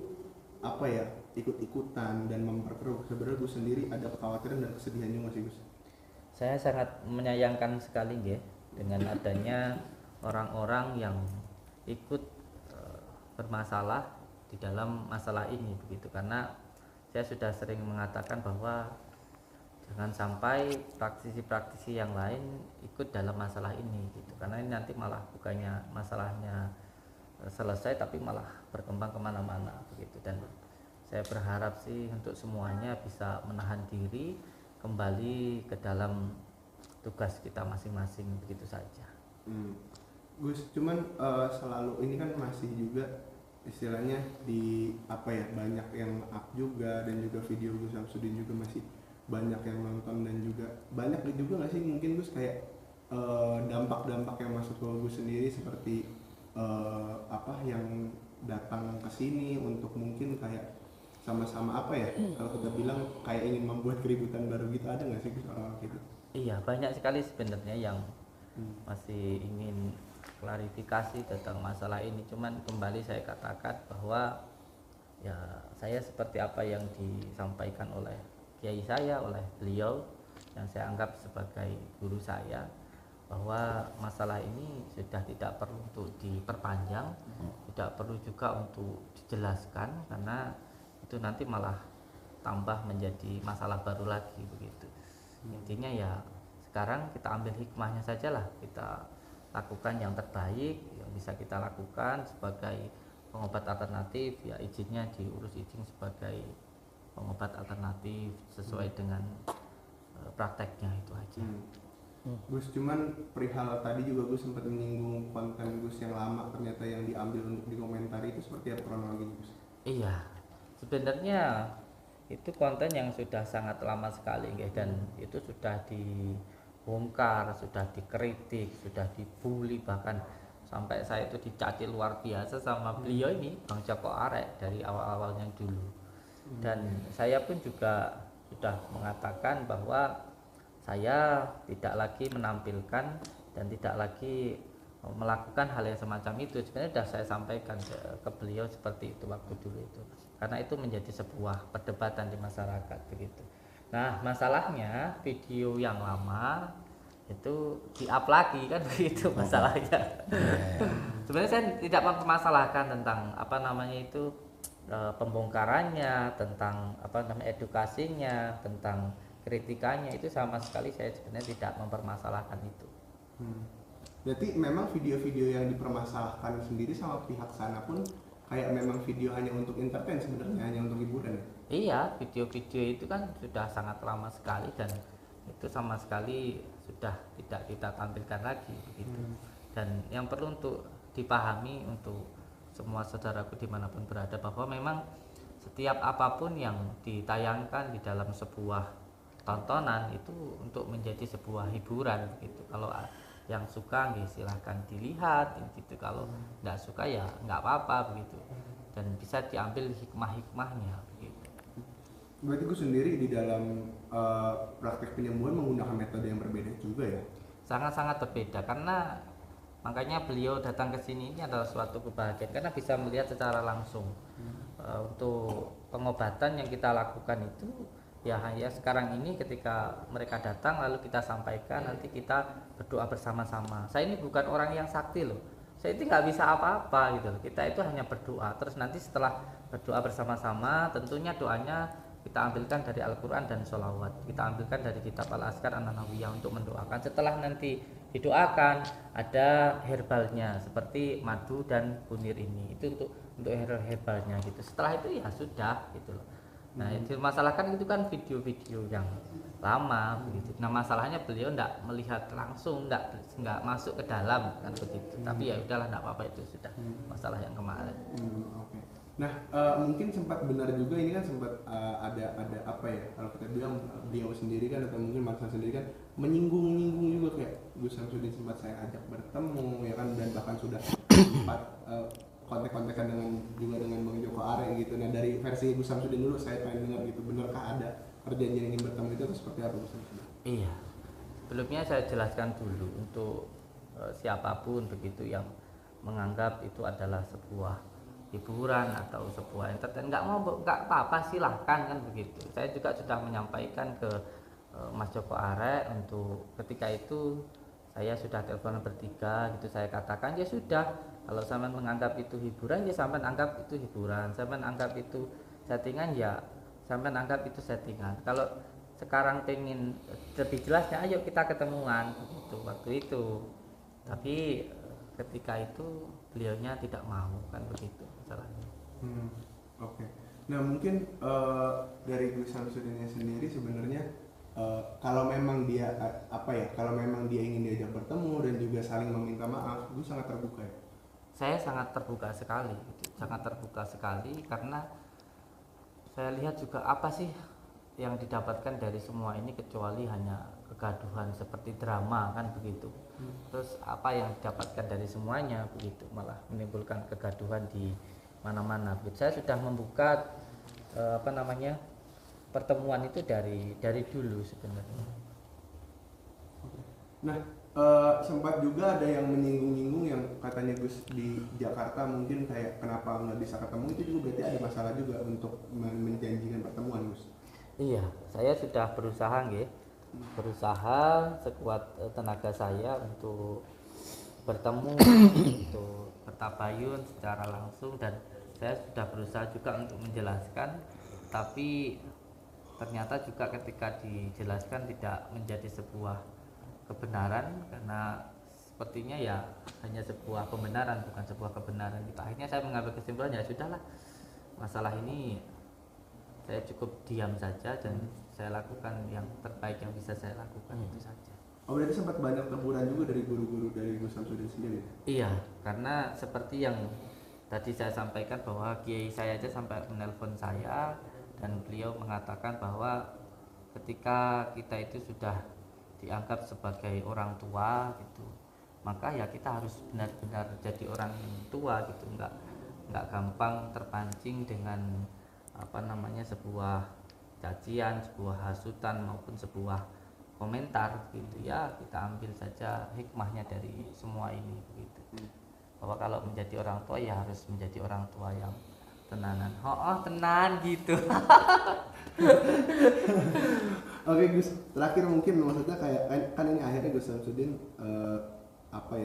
apa ya, ikut-ikutan dan memperkeruh. Sebenarnya Gus sendiri ada kekhawatiran dan kesedihan juga sih Gus? Saya sangat menyayangkan sekali ya dengan adanya orang-orang yang ikut bermasalah di dalam masalah ini begitu. Karena saya sudah sering mengatakan bahwa jangan sampai praktisi-praktisi yang lain ikut dalam masalah ini gitu. Karena ini nanti malah bukannya masalahnya selesai, tapi malah berkembang kemana-mana begitu. Dan saya berharap sih untuk semuanya bisa menahan diri, kembali ke dalam tugas kita masing-masing begitu saja. Gus, cuman selalu ini kan masih juga istilahnya di apa ya, banyak yang up juga, dan juga video Gus Samsudin juga masih banyak yang nonton, dan juga banyak juga nggak sih mungkin Gus kayak dampak-dampak yang masuk ke Gus sendiri, seperti apa yang datang ke sini untuk mungkin kayak sama-sama apa ya, kalau kita bilang kayak ingin membuat keributan baru gitu, ada nggak sih Gus orang gitu? Iya, banyak sekali sebenarnya yang masih ingin klarifikasi tentang masalah ini. Cuman kembali saya katakan bahwa ya saya seperti apa yang disampaikan oleh kiai saya, oleh beliau yang saya anggap sebagai guru saya, bahwa masalah ini sudah tidak perlu untuk diperpanjang, tidak perlu juga untuk dijelaskan, karena itu nanti malah tambah menjadi masalah baru lagi begitu. Intinya ya sekarang kita ambil hikmahnya sajalah, kita lakukan yang terbaik yang bisa kita lakukan sebagai pengobat alternatif. Ya izinnya diurus izin sebagai pengobat alternatif sesuai dengan prakteknya, itu aja. Gus, cuman perihal tadi juga Gus sempat menyinggung konten Gus yang lama ternyata yang diambil untuk dikomentari, itu seperti apa kronologinya Gus? Iya, sebenarnya itu konten yang sudah sangat lama sekali guys, dan itu sudah dibongkar, sudah dikritik, sudah dibully, bahkan sampai saya itu dicaci luar biasa sama beliau ini, Bang Joko Arek, dari awal-awalnya dulu. Dan saya pun juga sudah mengatakan bahwa saya tidak lagi menampilkan dan tidak lagi melakukan hal yang semacam itu. Sebenarnya sudah saya sampaikan ke beliau seperti itu waktu dulu itu, karena itu menjadi sebuah perdebatan di masyarakat begitu. Nah masalahnya video yang lama itu di-up lagi kan begitu masalahnya. Sebenarnya saya tidak mempermasalahkan tentang apa namanya itu pembongkarannya, tentang apa namanya edukasinya, tentang kritikannya, itu sama sekali saya sebenarnya tidak mempermasalahkan itu. Berarti memang video-video yang dipermasalahkan sendiri sama pihak sana pun kayak memang video hanya untuk entertain sebenarnya, hanya untuk hiburan ya? Iya, video-video itu kan sudah sangat lama sekali dan itu sama sekali sudah tidak kita tampilkan lagi begitu. Dan yang perlu untuk dipahami untuk semua saudaraku dimanapun berada, bahwa memang setiap apapun yang ditayangkan di dalam sebuah tontonan itu untuk menjadi sebuah hiburan gitu. Kalau yang suka silahkan dilihat gitu, kalau nggak suka ya nggak apa-apa begitu, dan bisa diambil hikmah-hikmahnya begitu. Berarti gue sendiri di dalam praktek penyembuhan menggunakan metode yang berbeda juga ya? Sangat-sangat berbeda, karena makanya beliau datang ke sini ini adalah suatu kebahagiaan karena bisa melihat secara langsung untuk pengobatan yang kita lakukan itu Ya hanya sekarang ini ketika mereka datang lalu kita sampaikan, nanti kita berdoa bersama-sama. Saya ini bukan orang yang sakti loh, saya itu nggak bisa apa-apa gitu loh. Kita itu hanya berdoa, terus nanti setelah berdoa bersama-sama tentunya doanya kita ambilkan dari Al-Quran dan sholawat, kita ambilkan dari kitab Al-Azkar An-Nawawiyah untuk mendoakan. Setelah nanti didoakan ada herbalnya seperti madu dan kunir ini, itu untuk herbalnya gitu. Setelah itu ya sudah gitu loh. Nah, itu masalah kan itu kan video-video yang lama begitu. Nah, masalahnya beliau enggak melihat langsung, enggak masuk ke dalam kan begitu. Tapi ya udahlah, enggak apa-apa, itu sudah masalah yang kemarin. Oke. Nah, mungkin sempat benar juga ini kan sempat ada apa ya? Kalau kita bilang beliau sendiri kan atau mungkin Mas sendiri kan menyinggung juga kayak Gus Samsudin sempat saya ajak bertemu ya kan, dan bahkan sudah sempat kontak-kontakan dengan Bang Joko Are gitu. Nah, dari versi Gus Samsudin dulu saya pengen dengar gitu, benarkah ada perjanjian ingin bertemu itu atau seperti apa Gus Samsudin? Iya. Sebelumnya saya jelaskan dulu untuk siapapun begitu yang menganggap itu adalah sebuah hiburan atau sebuah entertain, nggak apa-apa, silahkan kan begitu. Saya juga sudah menyampaikan ke Mas Joko Are untuk ketika itu saya sudah telepon bertiga gitu, saya katakan ya sudah, kalau sampean menganggap itu hiburan ya sampean anggap itu hiburan, sampean anggap itu settingan ya sampean anggap itu settingan. Kalau sekarang pengen lebih jelasnya ayo kita ketemuan begitu waktu itu. Tapi ketika itu beliaunya tidak mau kan begitu masalahnya. Oke. Nah, mungkin dari Gus Samsudinnya sendiri sebenarnya kalau memang dia kalau memang dia ingin diajak bertemu dan juga saling meminta maaf, Gus sangat terbuka ya? Saya sangat terbuka sekali gitu. Sangat terbuka sekali karena saya lihat juga apa sih yang didapatkan dari semua ini kecuali hanya kegaduhan seperti drama kan begitu. Terus apa yang didapatkan dari semuanya begitu, malah menimbulkan kegaduhan di mana-mana. Saya sudah membuka pertemuan itu dari dulu sebenarnya. Nah, sempat juga ada yang menyinggung-nyinggung yang katanya Gus di Jakarta mungkin kayak kenapa nggak bisa ketemu, itu juga berarti ada masalah juga untuk menjanjikan pertemuan Gus. Iya, saya sudah berusaha sekuat tenaga saya untuk bertemu, untuk bertabayun secara langsung, dan saya sudah berusaha juga untuk menjelaskan, tapi ternyata juga ketika dijelaskan tidak menjadi sebuah kebenaran, karena sepertinya ya hanya sebuah pembenaran bukan sebuah kebenaran gitu. Akhirnya saya mengambil kesimpulan ya sudahlah, masalah ini saya cukup diam saja dan saya lakukan yang terbaik yang bisa saya lakukan, itu saja. Oh, berarti sempat banyak teguran juga dari guru-guru dari Gus Samsudin sendiri? Iya, karena seperti yang tadi saya sampaikan bahwa kiai saya aja sampai menelpon saya dan beliau mengatakan bahwa ketika kita itu sudah dianggap sebagai orang tua gitu, maka ya kita harus benar-benar jadi orang tua gitu, nggak gampang terpancing dengan sebuah cacian, sebuah hasutan maupun sebuah komentar gitu ya. Kita ambil saja hikmahnya dari semua ini begitu, bahwa kalau menjadi orang tua ya harus menjadi orang tua yang tenanan. Tenan gitu. Oke Gus, terakhir mungkin maksudnya kayak kan ini akhirnya Gus Samsudin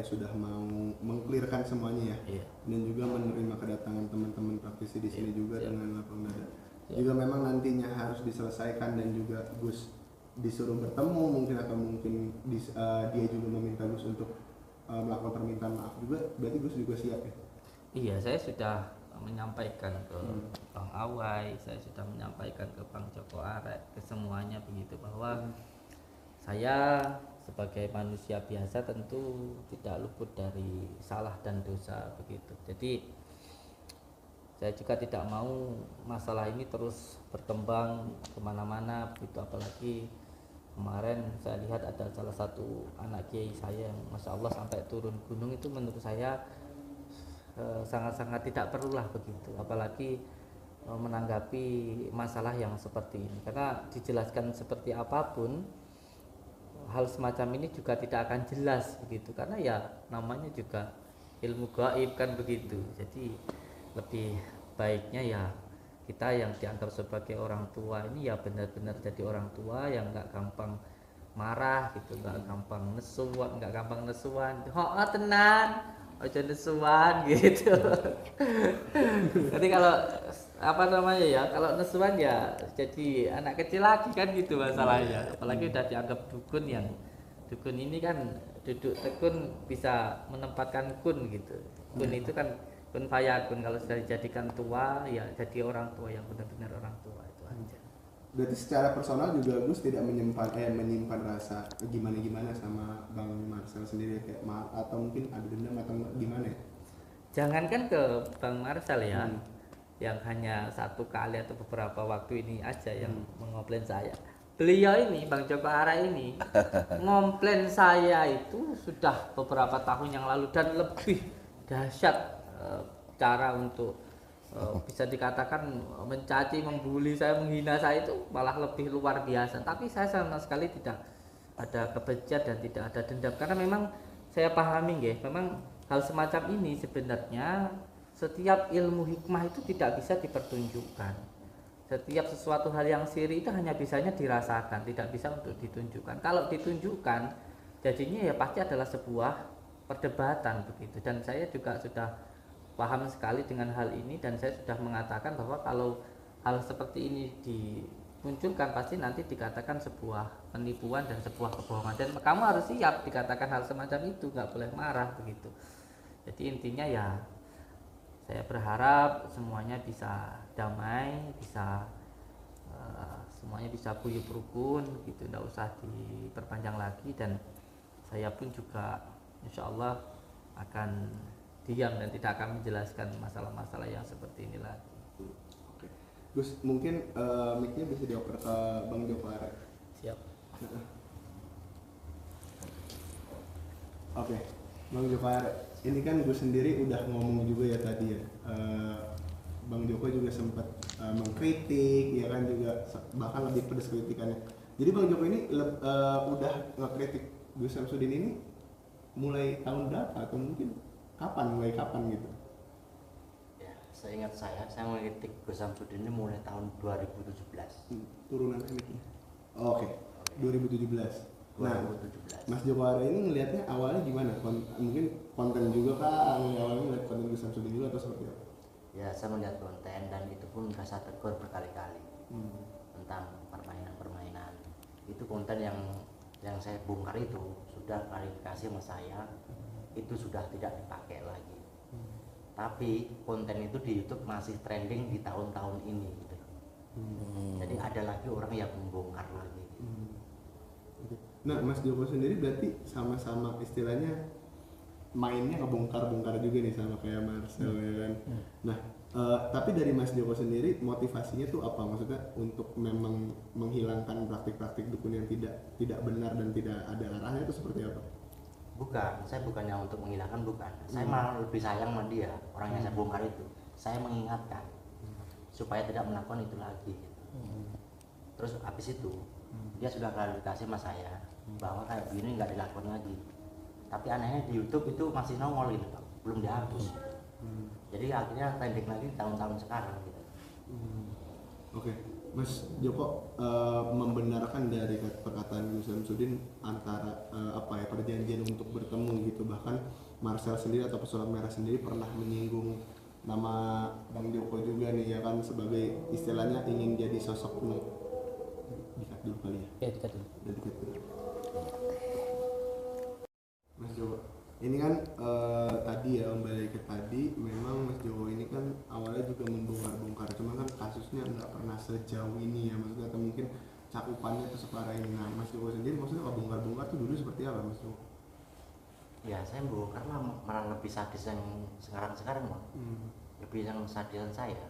sudah mau mengklirkan semuanya ya, Iya. dan juga menerima kedatangan teman-teman praktisi di sini juga Iya. dengan lapang dada. Juga memang nantinya harus diselesaikan dan juga Gus disuruh bertemu mungkin atau mungkin dia juga meminta Gus untuk melakukan permintaan maaf juga, berarti Gus juga siap ya? Iya, saya sudah menyampaikan ke Bang Awai, saya sudah menyampaikan ke Bang Joko Are, ke semuanya begitu, bahwa saya sebagai manusia biasa tentu tidak luput dari salah dan dosa begitu. Jadi saya juga tidak mau masalah ini terus berkembang kemana-mana begitu, apalagi kemarin saya lihat ada salah satu anak kiai saya yang Masya Allah sampai turun gunung, itu menurut saya sangat-sangat tidak perlulah begitu, apalagi menanggapi masalah yang seperti ini, karena dijelaskan seperti apapun hal semacam ini juga tidak akan jelas begitu, karena ya namanya juga ilmu gaib kan begitu. Jadi lebih baiknya ya kita yang dianggap sebagai orang tua ini ya benar-benar jadi orang tua yang nggak gampang marah gitu, nggak gampang nesuan, tenan, ojo nesuan gitu. Jadi kalau apa namanya ya, kalau nesuan ya jadi anak kecil lagi kan gitu masalahnya. Apalagi udah dianggap dukun, yang dukun ini kan duduk tekun bisa menempatkan kun gitu. Kun itu kan kun fayakun, kalau sudah dijadikan tua ya jadi orang tua yang benar-benar orang tua, itu aja. Berarti secara personal juga Gus tidak menyimpan rasa gimana sama Bang Marcel sendiri, kayak atau mungkin ada dendam atau gimana ya? Jangankan ke Bang Marcel ya, yang hanya satu kali atau beberapa waktu ini aja yang mengomplain saya. Beliau ini, Bang Joko Ara ini, ngomplain saya itu sudah beberapa tahun yang lalu, dan lebih dahsyat cara untuk bisa dikatakan mencaci, membuli saya, menghina saya, itu malah lebih luar biasa. Tapi saya sama sekali tidak ada kebencian dan tidak ada dendam, karena memang saya pahami ya, memang hal semacam ini sebenarnya setiap ilmu hikmah itu tidak bisa dipertunjukkan. Setiap sesuatu hal yang siri itu hanya bisanya dirasakan, tidak bisa untuk ditunjukkan. Kalau ditunjukkan, jadinya ya pasti adalah sebuah perdebatan begitu. Dan saya juga sudah paham sekali dengan hal ini, dan saya sudah mengatakan bahwa kalau hal seperti ini dimunculkan pasti nanti dikatakan sebuah penipuan dan sebuah kebohongan, dan kamu harus siap dikatakan hal semacam itu, nggak boleh marah begitu. Jadi intinya ya saya berharap semuanya bisa damai, bisa semuanya bisa guyup rukun gitu, nggak usah diperpanjang lagi, dan saya pun juga insya Allah akan diam dan tidak akan menjelaskan masalah-masalah yang seperti ini lagi. Oke. Gus, mungkin mic-nya bisa dioper ke Bang Joko Ara. Siap. Oke, Bang Joko Ara, ini kan gue sendiri udah ngomong juga ya tadi ya, Bang Joko juga sempat mengkritik, ya kan, juga bahkan lebih pedas kritikannya. Jadi Bang Joko ini udah ngekritik Gus Samsudin ini mulai tahun berapa, atau mungkin mulai kapan gitu? Ya, seingat saya mengkritik Gus Samsudin ini mulai tahun 2017. Turunan ini. Oke. 2017. Nah, 2017. Mas Joko Ara ini ngelihatnya awalnya gimana? Mungkin konten juga kah? Awalnya ngeliat konten Gus Samsudin juga atau seperti apa? Ya, saya melihat konten, dan itu pun merasa tegur berkali-kali tentang permainan-permainan. Itu konten yang saya bongkar itu sudah klarifikasi sama saya, itu sudah tidak dipakai lagi. Tapi konten itu di YouTube masih trending di tahun-tahun ini gitu. Jadi ada lagi orang yang membongkar lagi gitu. Nah, Mas Joko sendiri berarti sama-sama istilahnya mainnya ngebongkar-bongkar juga nih sama kayak Marcel ya kan. Nah, tapi dari Mas Joko sendiri motivasinya tuh apa? Maksudnya untuk memang menghilangkan praktik-praktik dukun yang tidak benar dan tidak ada arahnya itu seperti apa? Bukan, saya bukannya untuk menghilangkan, bukan. Saya malah lebih sayang sama dia, orang yang saya bongkar itu. Saya mengingatkan supaya tidak melakukan itu lagi gitu. Terus habis itu dia sudah klarifikasi sama saya bahwa kayak begini nggak dilakukan lagi. Tapi anehnya di YouTube itu masih nongol gitu Pak, belum dihapus. Jadi akhirnya trending lagi tahun-tahun sekarang gitu. Oke. Mas Joko membenarkan dari perkataan Gus Samsudin antara perjanjian untuk bertemu gitu, bahkan Marcel sendiri atau Pesulap Merah sendiri pernah menyinggung nama Bang Joko juga nih ya kan, sebagai istilahnya ingin jadi sosok dikat dulu kali ya. Ya, dikat dulu. Mas Joko, ini kan tadi ya, kembali ke tadi, memang Mas Joko ini kan awalnya juga membongkar-bongkar, cuma kan kasusnya nggak pernah sejauh ini ya, maksudnya, atau mungkin cakupannya tuh separah ini. Nah, Mas Joko sendiri maksudnya kalau bongkar-bongkar tuh dulu seperti apa Mas Joko? Ya, saya bongkar malah lebih sadis yang sekarang Bang. Lebih yang sadisan saya.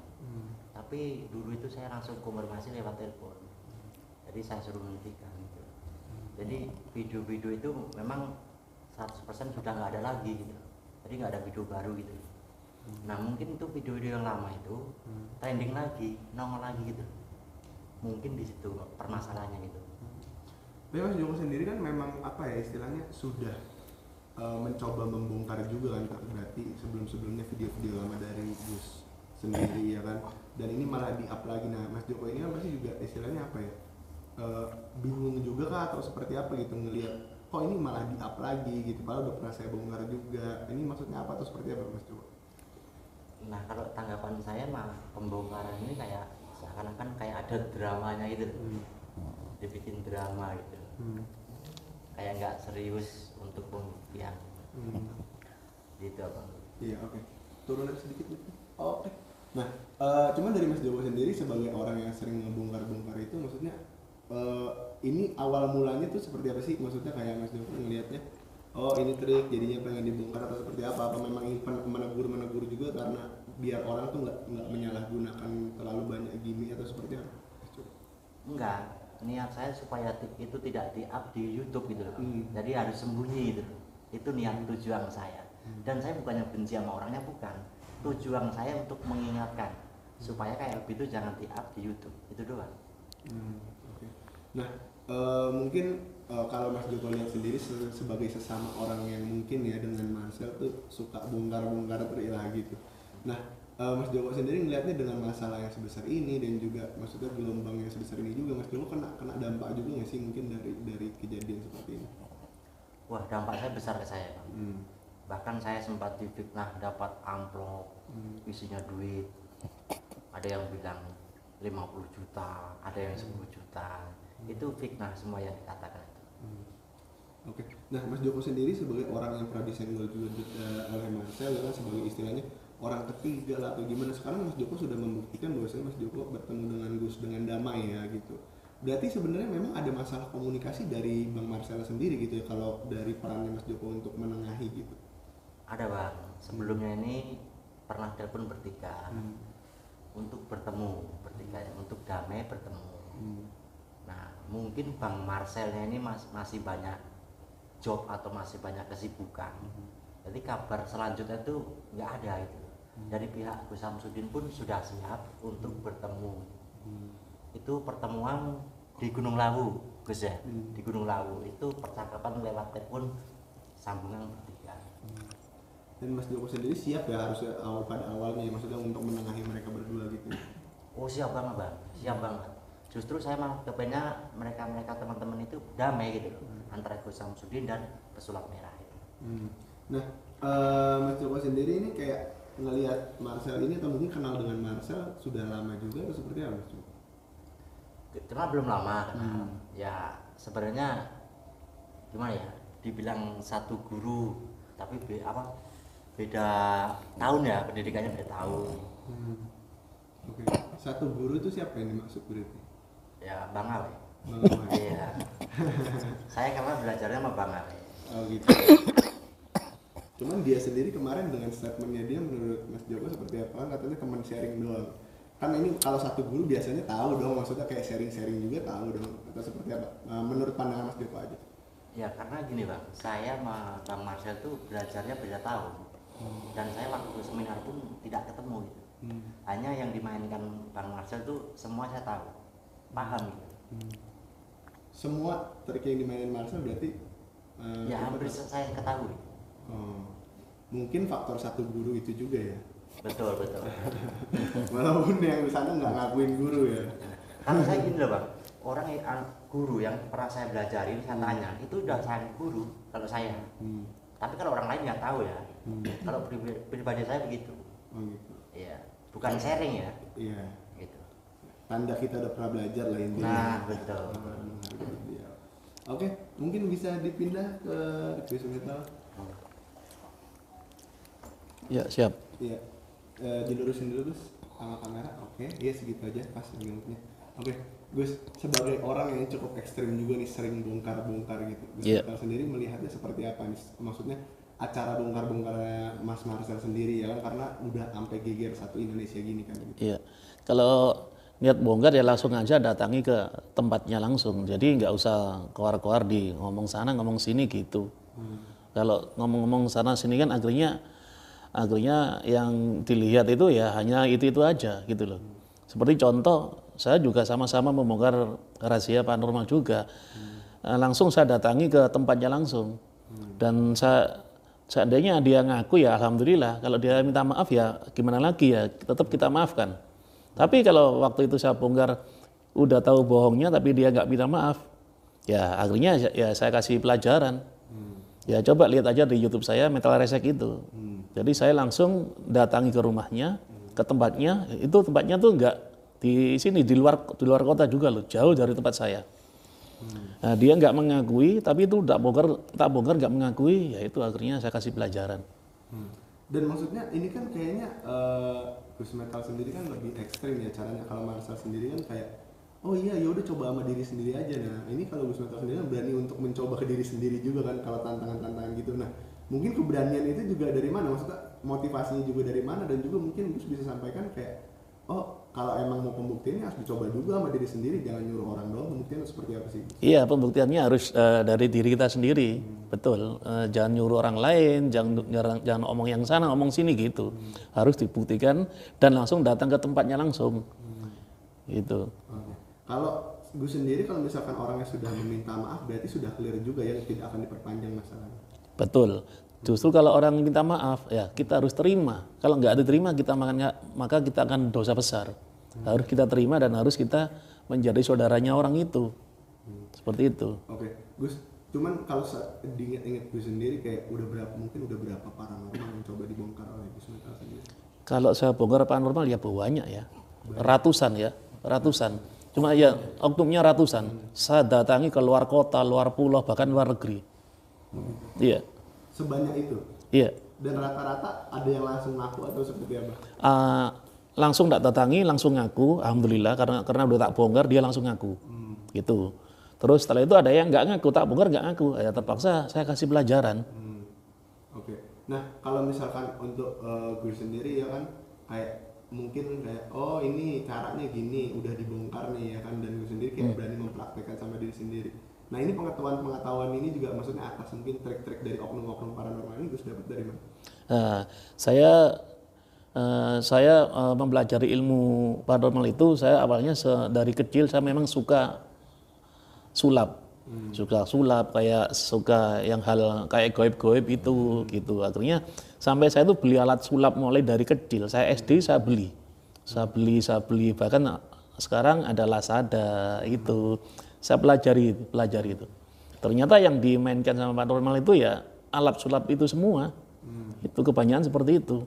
Tapi dulu itu saya langsung konfirmasi lewat telepon. Jadi saya suruh hentikan gitu. Jadi video-video itu memang 100% sudah nggak ada lagi gitu. Jadi nggak ada video baru gitu. Nah, mungkin itu video-video yang lama itu trending lagi, nongol lagi gitu. Mungkin di situ permasalahannya gitu. Tapi Mas Joko sendiri kan memang apa ya istilahnya sudah mencoba membongkar juga kan, berarti sebelum-sebelumnya video-video lama dari Gus sendiri ya kan, dan ini malah di up lagi. Nah Mas Joko ini kan pasti juga istilahnya apa ya, bingung juga kah atau seperti apa gitu ngelihat kok ini malah di up lagi gitu, padahal udah pernah saya bongkar juga, ini maksudnya apa atau seperti apa Mas Joko? Nah kalau tanggapan saya mah pembongkaran ini kayak seakan-akan kayak ada dramanya gitu, dibikin drama gitu, kayak nggak serius untuk pembuktian, gitu abang. Iya oke. Turunan sedikit gitu. Oke. Nah, cuman dari Mas Joko sendiri sebagai orang yang sering ngebongkar-bongkar itu, maksudnya ini awal mulanya tuh seperti apa sih? Maksudnya kayak Mas Joko ngelihatnya, oh ini trik jadinya pengen dibongkar atau seperti apa? Apa memang ingin menegur juga karena biar orang tuh nggak menyalahgunakan terlalu banyak gimmick atau seperti apa? Enggak, niat saya supaya itu tidak di-up di YouTube gitu loh. Jadi harus sembunyi gitu. Itu niat tujuan saya. Dan saya bukannya benci sama orangnya, bukan. Tujuan saya untuk mengingatkan supaya kayak itu jangan di-up di YouTube. Itu doang. Oke. Nah, mungkin kalau Mas Joko lihat sendiri sebagai sesama orang yang mungkin ya dengan Marcel tuh suka bongkar-bongkar terilah gitu. Nah, Mas Joko sendiri ngelihatnya dengan masalah yang sebesar ini dan juga maksudnya gelombang yang sebesar ini juga, Mas Joko kena dampak juga nggak sih mungkin dari kejadian seperti ini? Wah, dampak saya besar ke saya, Bang. Bahkan saya sempat difitnah dapat amplop isinya duit. Ada yang bilang 50 juta, ada yang 10 juta. Itu fitnah semua yang dikatakan itu. Oke. Nah, Mas Joko sendiri sebagai orang yang pernah disenggol juga oleh Marcel, ya kan, sebagai istilahnya orang ketiga lah atau gimana, sekarang Mas Joko sudah membuktikan bahwasanya Mas Joko bertemu dengan Gus dengan damai ya gitu. Berarti sebenarnya memang ada masalah komunikasi dari Bang Marcel sendiri gitu ya, kalau dari perannya Mas Joko untuk menengahi gitu. Ada Bang, sebelumnya ini pernah telepon bertiga untuk bertemu bertiga, untuk damai bertemu. Nah mungkin Bang Marcelnya ini masih banyak job atau masih banyak kesibukan, jadi kabar selanjutnya itu nggak ada itu. Dari pihak Gus Samsudin pun sudah siap untuk bertemu. Itu pertemuan di Gunung Lawu, Gus ya, di Gunung Lawu itu percakapan lewat telepon sambungan bertiga. Dan Mas Joko sendiri siap ya harusnya pada awalnya maksudnya untuk menengahi mereka berdua gitu. Oh siap banget Bang, siap banget. Justru saya malah kepengennya mereka teman-teman itu damai gitu loh, antara Gus Samsudin dan Pesulap Merah itu. Nah, Mas Joko sendiri ini kayak ngelihat Marcel ini atau mungkin kenal dengan Marcel sudah lama juga atau seperti apa Mas Joko? Cuma belum lama kenal. Ya sebenarnya gimana ya, dibilang satu guru tapi beda tahun ya, pendidikannya beda tahun. Oke. Satu guru itu siapa yang dimaksud berarti? Ya Bang Ale. Bang Ale. Iya. Saya karena belajarnya sama Bang Ale. Oh gitu. Cuman dia sendiri kemarin dengan statementnya dia menurut Mas Joko seperti apa? Katanya teman sharing doang. Kan ini kalau satu guru biasanya tahu dong, maksudnya kayak sharing-sharing juga tahu dong atau seperti apa? Menurut pandangan Mas Joko aja. Ya karena gini Bang, saya sama Bang Marcel tuh belajarnya beda tahun. Dan saya waktu seminar pun tidak ketemu gitu. Hanya yang dimainkan Bang Marcel tuh semua saya tahu, paham gitu. Semua trik yang dimainin Marcel berarti ya hampir saya ketahui. Mungkin faktor satu guru itu juga ya. Betul. Walaupun yang di sana nggak ngakuin guru ya. Karena saya gini loh Bang, orang yang guru yang pernah saya belajarin, saya tanya, itu udah saya guru kalau saya. Tapi kalau orang lain nggak tahu ya. Kalau pribadi saya begitu. Oh gitu. Iya, bukan sharing ya. Iya. Gitu. Tanda kita udah pernah belajar lah intinya. Nah, betul. Oke, mungkin bisa dipindah ke Gus Metal. Ya, siap. Iya. Dilurusin dulu Gus sama kamera. Oke, iya segitu aja pas linknya. Oke, Gus sebagai orang yang cukup ekstrim juga nih, sering bongkar-bongkar gitu. Gus Metal sendiri melihatnya seperti apa nih? Maksudnya acara bongkar-bongkarnya Mas Marcel sendiri ya kan, karena udah sampai geger satu Indonesia gini kan gitu. Iya. Kalau niat bongkar ya langsung aja datangi ke tempatnya langsung. Jadi nggak usah keluar-keluar di ngomong sana ngomong sini gitu. Kalau ngomong-ngomong sana sini kan akhirnya yang dilihat itu ya hanya itu aja gitu loh. Seperti contoh, saya juga sama-sama membongkar rahasia paranormal juga. Langsung saya datangi ke tempatnya langsung. Dan saya Seandainya dia ngaku ya alhamdulillah, kalau dia minta maaf ya gimana lagi ya, tetap kita maafkan. Tapi kalau waktu itu saya bongkar udah tahu bohongnya tapi dia nggak minta maaf, ya akhirnya ya saya kasih pelajaran. Ya coba lihat aja di YouTube saya Metal Resek itu. Jadi saya langsung datangi ke rumahnya, ke tempatnya, itu tempatnya tuh nggak di sini, di luar kota juga loh, jauh dari tempat saya. Nah, dia nggak mengakui, tapi itu tak bongkar nggak mengakui, ya itu akhirnya saya kasih pelajaran. Dan maksudnya ini kan kayaknya Gus Metal sendiri kan lebih ekstrim ya caranya. Kalau Marcel sendiri kan kayak oh iya ya udah coba sama diri sendiri aja. Nah ini kalau Gus Metal sendiri kan berani untuk mencoba ke diri sendiri juga kan kalau tantangan-tantangan gitu. Nah mungkin keberanian itu juga dari mana, maksudnya motivasinya juga dari mana, dan juga mungkin Gus bisa sampaikan kayak oh kalau emang mau pembuktiannya harus dicoba juga sama diri sendiri, jangan nyuruh orang doang. Pembuktiannya seperti apa sih? Iya, pembuktiannya harus dari diri kita sendiri, betul. Jangan nyuruh orang lain, jangan omong yang sana, omong sini gitu. Harus dibuktikan dan langsung datang ke tempatnya langsung. Gitu. Oke. Kalau Gus sendiri kalau misalkan orangnya sudah meminta maaf berarti sudah clear juga ya, tidak akan diperpanjang masalahnya. Betul. Justru kalau orang minta maaf ya kita harus terima. Kalau nggak diterima maka kita akan dosa besar. Harus kita terima dan harus kita menjadi saudaranya orang itu. Seperti itu. Oke, Gus. Cuman kalau diingat-ingat Gus sendiri kayak udah berapa paranormal yang coba dibongkar oleh Gus Metal sendiri? Kalau saya bongkar paranormal ya banyak ya. Ratusan. Cuma ya oknumnya ratusan. Saya datangi ke luar kota, luar pulau, bahkan luar negeri. Iya. Sebanyak itu? Iya. Dan rata-rata ada yang langsung ngaku atau seperti apa? Langsung tak datangi, langsung ngaku, alhamdulillah karena udah tak bongkar dia langsung ngaku. Gitu. Terus setelah itu ada yang nggak ngaku, tak bongkar nggak ngaku, ya terpaksa saya kasih pelajaran. Oke. Nah kalau misalkan untuk Gus sendiri ya kan kayak mungkin kayak oh ini caranya gini udah dibongkar nih ya kan, dan Gus sendiri kayak berani mempraktekkan sama diri sendiri. Nah ini pengetahuan ini juga maksudnya atas mungkin trik-trik dari oknum-oknum paranormal ini Gus dapat dari mana? Saya mempelajari ilmu paranormal itu, saya awalnya dari kecil saya memang suka sulap. Suka sulap, suka yang hal kayak goib-goib itu gitu. Akhirnya sampai saya itu beli alat sulap mulai dari kecil. Saya SD saya beli, bahkan sekarang ada Lazada itu. Saya pelajari itu. Ternyata yang dimainkan sama paranormal itu ya alat sulap itu semua. Itu kebanyakan seperti itu.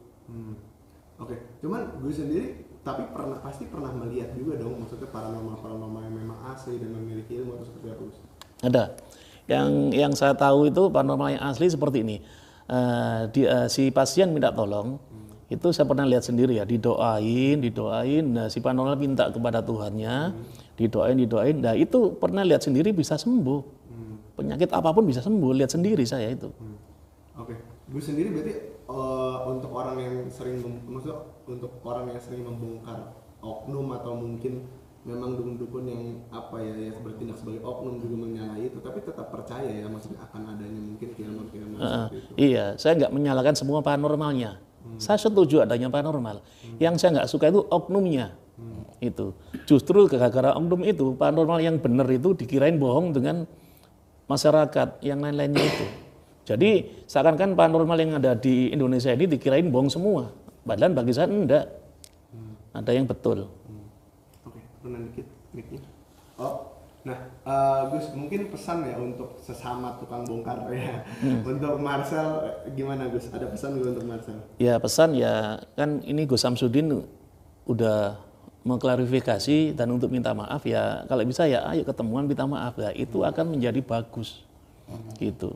Oke, cuman gue sendiri tapi pasti pernah melihat juga dong, maksudnya paranormal yang memang asli dan memiliki ilmu atau seperti apa? Ada. Yang saya tahu itu paranormal yang asli seperti ini. Si pasien minta tolong, itu saya pernah lihat sendiri ya, didoain. Nah, si paranormal minta kepada Tuhannya, didoain. Nah itu pernah lihat sendiri bisa sembuh. Penyakit apapun bisa sembuh, lihat sendiri saya itu. Oke, gue sendiri berarti untuk orang yang sering membongkar oknum atau mungkin memang dukun-dukun yang bertindak sebagai oknum juga menyalahi itu, tapi tetap percaya ya maksudnya akan adanya mungkin keilmuan seperti itu. Iya, saya nggak menyalahkan semua paranormalnya. Saya setuju adanya paranormal. Yang saya nggak suka itu oknumnya. Itu justru gara-gara oknum itu paranormal yang benar itu dikirain bohong dengan masyarakat yang lain-lainnya itu. Jadi seakan-akan paranormal yang ada di Indonesia ini dikirain bohong semua. Padahal bagi saya enggak. Ada yang betul. Oke, turunan dikit mic-nya. Nah, Gus mungkin pesan ya untuk sesama tukang bongkar ya. Untuk Marcel gimana Gus? Ada pesan nggak untuk Marcel? Ya pesan ya kan ini Gus Samsudin udah mengklarifikasi dan untuk minta maaf ya kalau bisa ya ayo ketemuan minta maaf ya itu akan menjadi bagus. Gitu.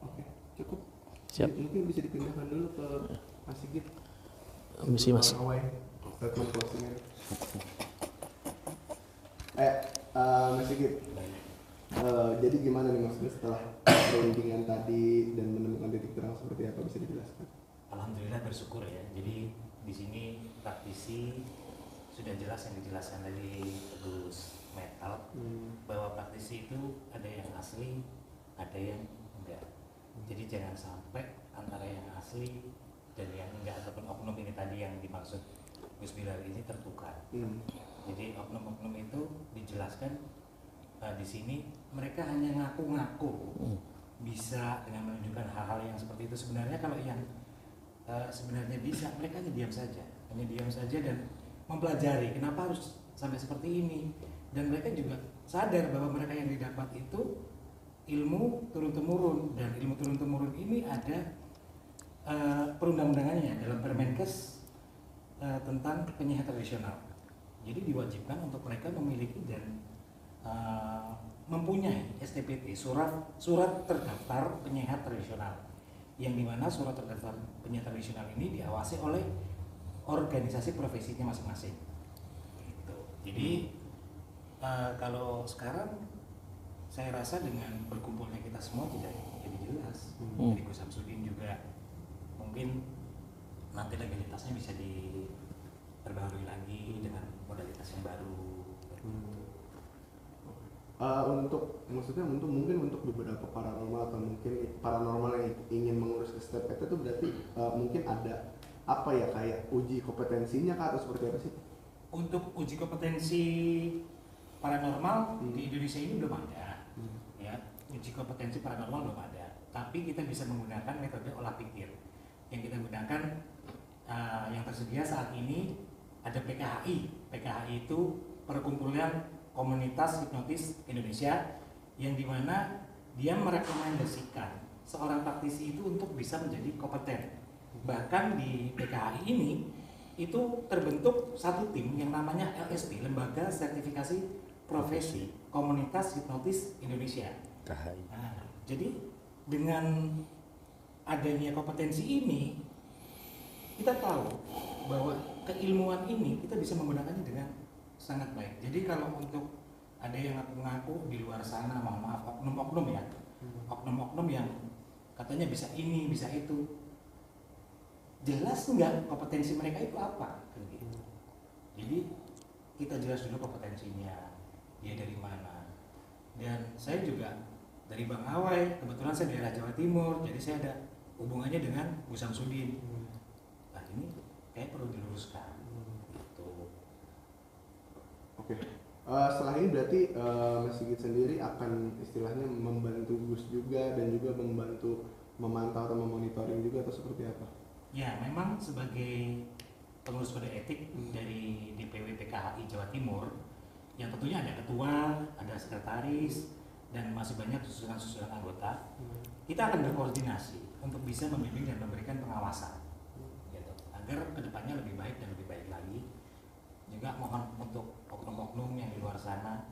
Oke, cukup. Siap. Mungkin bisa dipindahkan dulu ke Mas Sigit. Misi Mas. Statement closing-nya. Mas Sigit. Jadi gimana nih maksudnya setelah perundingan tadi dan menemukan titik terang seperti apa, bisa dijelaskan? Alhamdulillah bersyukur ya. Jadi di sini praktisi sudah jelas yang dijelaskan dari Gus Metal bahwa praktisi itu ada yang asli, ada yang enggak. Jadi jangan sampai antara yang asli dan yang enggak ataupun oknum ini tadi yang dimaksud Gus Bilal ini tertukar. Jadi oknum-oknum itu dijelaskan di sini mereka hanya ngaku-ngaku bisa dengan menunjukkan hal-hal yang seperti itu. Sebenarnya kalau yang sebenarnya bisa, mereka hanya diam saja dan mempelajari kenapa harus sampai seperti ini, dan mereka juga sadar bahwa mereka yang didapat itu ilmu turun-temurun, dan ilmu turun-temurun ini ada perundang-undangannya dalam Permenkes tentang penyihir tradisional. Jadi diwajibkan untuk mereka memiliki dan mempunyai STPT, surat terdaftar penyihir tradisional, yang dimana surat terdaftar penyihir tradisional ini diawasi oleh organisasi profesinya masing-masing. Gitu. Jadi kalau sekarang saya rasa dengan berkumpulnya kita semua tidak jadi jelas. Jadi Gus Samsudin juga mungkin nanti legalitasnya bisa diperbarui lagi dengan modalitas yang baru. Untuk maksudnya mungkin untuk beberapa paranormal atau mungkin paranormal yang ingin mengurus STPT itu berarti mungkin ada apa ya, kayak uji kompetensinya kah atau seperti apa sih? Untuk uji kompetensi paranormal di Indonesia ini belum ada, ya, uji kompetensi paranormal belum ada. Tapi kita bisa menggunakan metode olah pikir. Yang kita gunakan yang tersedia saat ini ada PKHI. PKHI itu perkumpulan komunitas hipnotis Indonesia, yang dimana dia merekomendasikan seorang praktisi itu untuk bisa menjadi kompeten. Bahkan di PKHI ini itu terbentuk satu tim yang namanya LSP, Lembaga Sertifikasi Profesi Komunitas Hipnotis Indonesia. Nah, jadi dengan adanya kompetensi ini, kita tahu bahwa keilmuan ini kita bisa menggunakannya dengan sangat baik. Jadi kalau untuk ada yang ngaku-ngaku di luar sana, mohon maaf, oknum-oknum ya, oknum-oknum yang katanya bisa ini, bisa itu, jelas nggak kompetensi mereka itu apa? Gitu. Jadi kita jelas dulu kompetensinya, dia dari mana. Dan saya juga dari Bang Awai, kebetulan saya daerah Jawa Timur, jadi saya ada hubungannya dengan Gus Samsudin. Nah ini kayak perlu diluruskan. Oke. Setelah ini berarti Mas Sigit sendiri akan istilahnya membantu Gus juga dan juga membantu memantau atau memonitoring juga atau seperti apa? Ya, memang sebagai pengurus kode etik dari DPW PKHI Jawa Timur, yang tentunya ada ketua, ada sekretaris, dan masih banyak susunan-susunan anggota, kita akan berkoordinasi untuk bisa membimbing dan memberikan pengawasan, gitu, agar kedepannya lebih baik dan lebih baik lagi. Juga mohon untuk oknum-oknum yang di luar sana,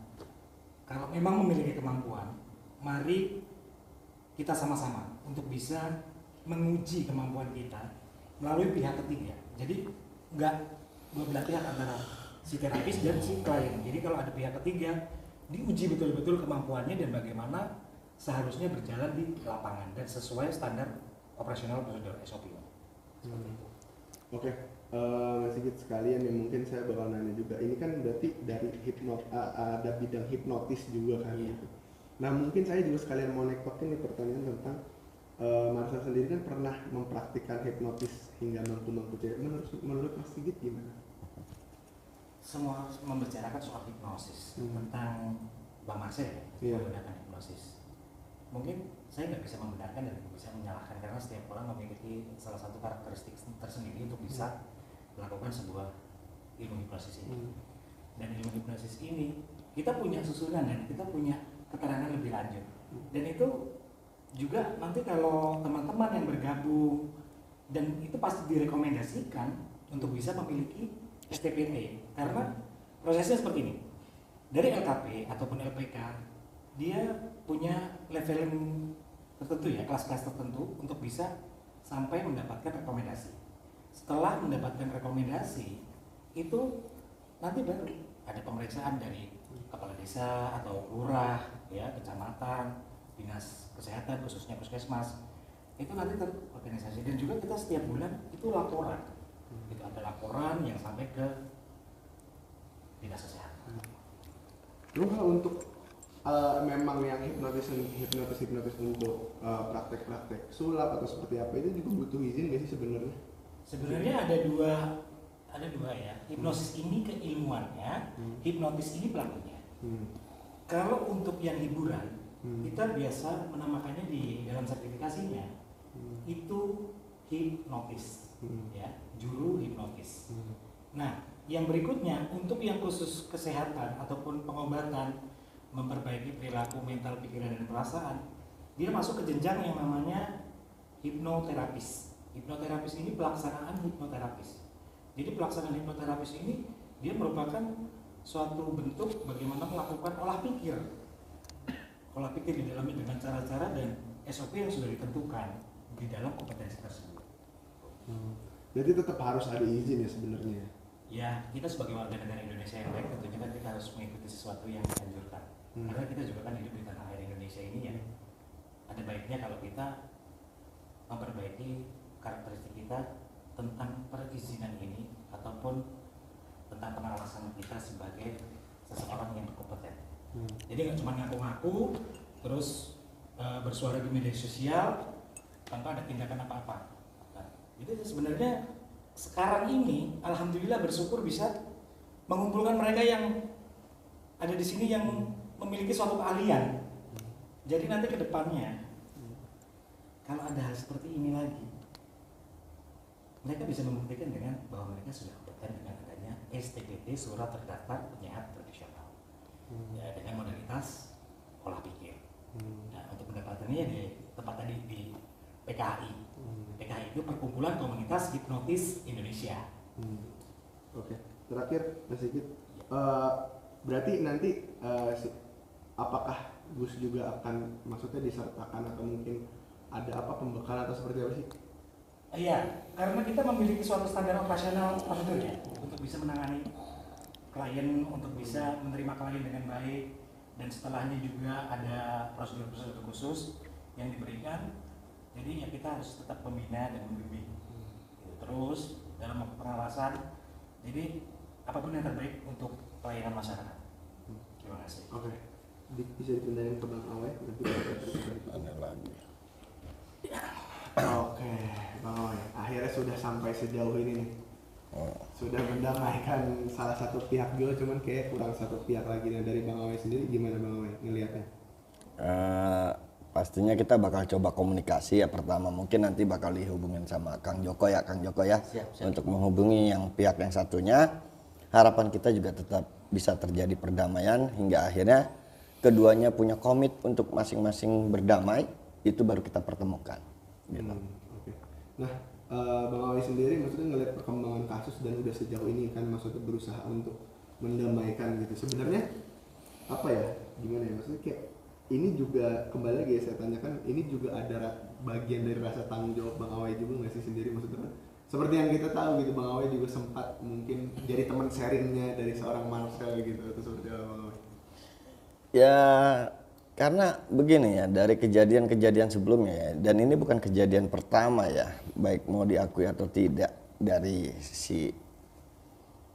kalau memang memiliki kemampuan, mari kita sama-sama untuk bisa menguji kemampuan kita melalui pihak ketiga. Jadi nggak dua belah pihak antara si terapis dan si klien. Jadi kalau ada pihak ketiga, diuji betul-betul kemampuannya dan bagaimana seharusnya berjalan di lapangan dan sesuai standar operasional prosedur SOP. Oke. Mas Sigit sekalian yang mungkin saya bakal nanya juga, ini kan berarti dari ada bidang hipnotis juga kan gitu. Nah mungkin saya juga sekalian mau nektokin nih pertanyaan tentang Marsha sendiri kan pernah mempraktikkan hipnotis hingga mampu cewek. Menurut Mas Sigit gimana? Semua membicarakan soal hipnosis tentang Bang Marsha menggunakan hipnosis. Mungkin saya nggak bisa membenarkan dan bisa menyalahkan karena setiap orang memiliki salah satu karakteristik tersendiri untuk bisa melakukan sebuah ilmu hipnosis ini. Dan ilmu hipnosis ini kita punya susunan dan kita punya keterangan lebih lanjut. Dan itu juga nanti kalau teman-teman yang bergabung, dan itu pasti direkomendasikan untuk bisa memiliki STPT, karena prosesnya seperti ini. Dari LKP ataupun LPK, dia punya leveling tertentu ya, kelas-kelas tertentu untuk bisa sampai mendapatkan rekomendasi. Setelah mendapatkan rekomendasi, itu nanti baru ada pemeriksaan dari kepala desa atau lurah, ya, kecamatan, dinas kesehatan khususnya puskesmas. Itu nanti terorganisasi, dan juga kita setiap bulan itu laporan. Itu ada laporan yang sampai ke dinas kesehatan. Terus untuk memang yang hipnotis untuk praktek-praktek sulap atau seperti apa itu juga butuh izin nggak sih sebenarnya? Sebenarnya ada dua ya. Hipnosis ini keilmuannya, hipnotis ini pelakunya. Kalau untuk yang hiburan Kita biasa menamakannya di dalam sertifikasinya itu hipnotis, ya, juru hipnotis. Nah, yang berikutnya untuk yang khusus kesehatan ataupun pengobatan, memperbaiki perilaku mental, pikiran dan perasaan, dia masuk ke jenjang yang namanya hipnoterapis. Hipnoterapis ini pelaksanaan hipnoterapis. Jadi pelaksanaan hipnoterapis ini dia merupakan suatu bentuk bagaimana melakukan olah pikir di dalamnya dengan cara-cara dan SOP yang sudah ditentukan di dalam kompetensi tersebut. Jadi tetap harus ada izin ya sebenarnya. Ya, kita sebagai warga negara Indonesia yang baik tentunya kan kita harus mengikuti sesuatu yang dianjurkan. Karena kita juga kan hidup di tanah air Indonesia ini ya. Ada baiknya kalau kita memperbaiki karakteristik kita tentang perizinan ini ataupun tentang pengawasan kita sebagai seseorang yang berkompeten. Jadi nggak cuma ngaku-ngaku terus bersuara di media sosial tanpa ada tindakan apa-apa. Nah, jadi sebenarnya sekarang ini alhamdulillah bersyukur bisa mengumpulkan mereka yang ada di sini yang memiliki suatu keahlian. Jadi nanti ke depannya kalau ada hal seperti ini lagi, mereka bisa membuktikan dengan bahwa mereka sudah kompeten dengan adanya STPT, surat terdaftar penyehat profesional, ya, dengan modalitas olah pikir. Nah, untuk pendapatannya di tempat tadi di PKHI. PKHI itu Perkumpulan Komunitas Hipnotis Indonesia. Oke. Terakhir Mas Sigit, berarti nanti apakah Gus juga akan maksudnya disertakan atau mungkin ada apa pembekalan atau seperti apa sih? Iya, karena kita memiliki suatu standar operasional prosedur ya untuk bisa menangani klien, untuk bisa menerima klien dengan baik, dan setelahnya juga ada prosedur-prosedur khusus yang diberikan. Jadi ya kita harus tetap membina dan membimbing. Terus dalam pengawasan, jadi apapun yang terbaik untuk pelayanan masyarakat. Terima kasih. Oke. Bisa dipindahin ke Bang Awe nanti. Ada lagi. Oke, Bang Awe. Akhirnya sudah sampai sejauh ini nih. Sudah mendamaikan salah satu pihak juga, cuman kayak kurang satu pihak lagi. Nah, dari Bang Awe sendiri gimana Bang Awe ngelihatnya? Pastinya kita bakal coba komunikasi ya. Pertama mungkin nanti bakal dihubungin sama Kang Joko ya, Siap. untuk menghubungi yang pihak yang satunya. Harapan kita juga tetap bisa terjadi perdamaian hingga akhirnya keduanya punya komit untuk masing-masing berdamai, itu baru kita pertemukan. Gitu. Oke. Nah, Bang Awe sendiri maksudnya ngelihat perkembangan kasus dan udah sejauh ini kan maksudnya berusaha untuk mendamaikan gitu. Sebenarnya apa ya? Gimana ya? Maksudnya kayak ini juga kembali lagi ya saya tanyakan, ini juga ada bagian dari rasa tanggung jawab Bang Awe juga nggak sih sendiri, maksudnya kan seperti yang kita tahu gitu, Bang Awe juga sempat mungkin jadi teman sharingnya dari seorang Marcel gitu atau seperti apa Bang Awe? Ya karena begini ya, dari kejadian-kejadian sebelumnya ya, dan ini bukan kejadian pertama ya, baik mau diakui atau tidak, dari si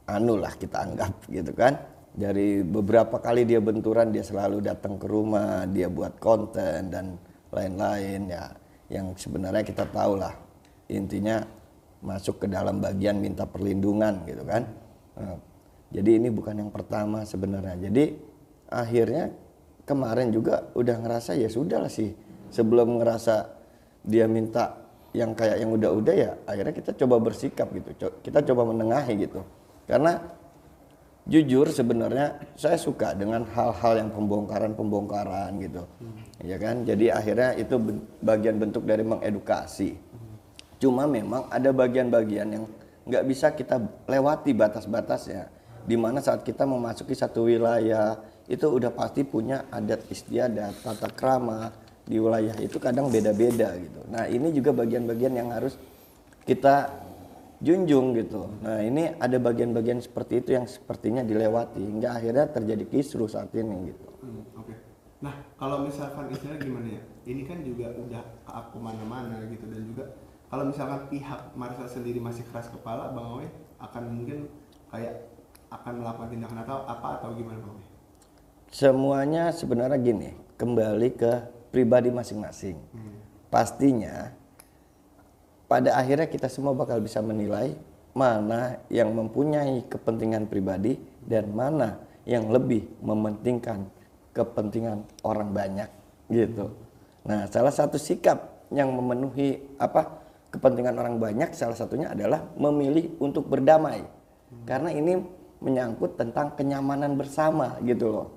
Anu lah kita anggap gitu kan. Dari beberapa kali dia benturan, dia selalu datang ke rumah, dia buat konten dan lain-lain ya, yang sebenarnya kita tahu lah intinya masuk ke dalam bagian minta perlindungan gitu kan. Nah, jadi ini bukan yang pertama sebenarnya. Jadi akhirnya kemarin juga udah ngerasa ya sudah lah sih, sebelum ngerasa dia minta yang kayak yang udah-udah ya, akhirnya kita coba bersikap gitu, kita coba menengahi gitu. Karena jujur sebenarnya saya suka dengan hal-hal yang pembongkaran gitu, ya kan. Jadi akhirnya itu bagian bentuk dari mengedukasi. Cuma memang ada bagian-bagian yang nggak bisa kita lewati batas-batasnya. Dimana saat kita memasuki satu wilayah itu udah pasti punya adat istiadat, tata krama di wilayah itu kadang beda-beda gitu. Nah ini juga bagian-bagian yang harus kita junjung gitu. Nah ini ada bagian-bagian seperti itu yang sepertinya dilewati hingga akhirnya terjadi kisruh saat ini gitu. Oke. Nah kalau misalkan istilahnya gimana ya? Ini kan juga udah ke mana-mana gitu, dan juga kalau misalkan pihak Marcel sendiri masih keras kepala, Bang Awe akan mungkin kayak akan melakukan tindakan atau gimana Bang Awe? Semuanya sebenarnya gini, kembali ke pribadi masing-masing. Pastinya pada akhirnya kita semua bakal bisa menilai mana yang mempunyai kepentingan pribadi dan mana yang lebih mementingkan kepentingan orang banyak gitu. Nah, salah satu sikap yang memenuhi kepentingan orang banyak salah satunya adalah memilih untuk berdamai. Karena ini menyangkut tentang kenyamanan bersama gitu loh.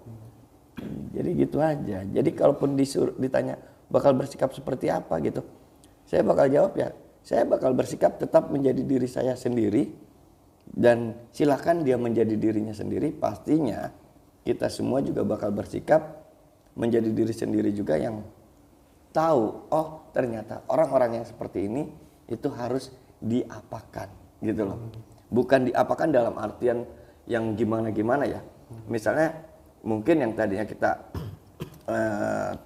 Jadi gitu aja. Jadi kalaupun ditanya bakal bersikap seperti apa gitu, saya bakal jawab ya, saya bakal bersikap tetap menjadi diri saya sendiri, dan silakan dia menjadi dirinya sendiri. Pastinya kita semua juga bakal bersikap menjadi diri sendiri juga, yang tahu oh ternyata orang-orang yang seperti ini itu harus diapakan gitu loh. Bukan diapakan dalam artian yang gimana-gimana ya. Misalnya mungkin yang tadinya kita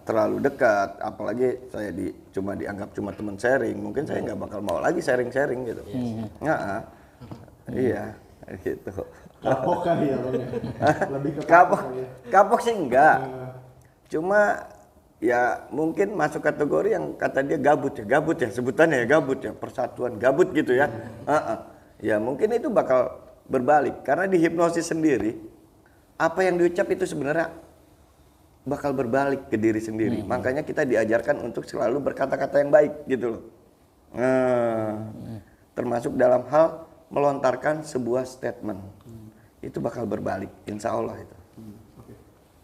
terlalu dekat, apalagi saya cuma dianggap cuma teman sharing, mungkin saya nggak bakal mau lagi sharing-sharing gitu. Iya gitu. Kapok kah ya Bang? Lebih ke Kapok sih enggak. Cuma ya mungkin masuk kategori yang kata dia gabut ya sebutannya ya, gabut ya, persatuan gabut gitu ya. Ya mungkin itu bakal berbalik karena di hipnosis sendiri apa yang diucap itu sebenarnya bakal berbalik ke diri sendiri. Makanya kita diajarkan untuk selalu berkata-kata yang baik gitu loh. Termasuk dalam hal melontarkan sebuah statement. Itu bakal berbalik, insya Allah itu. Oke.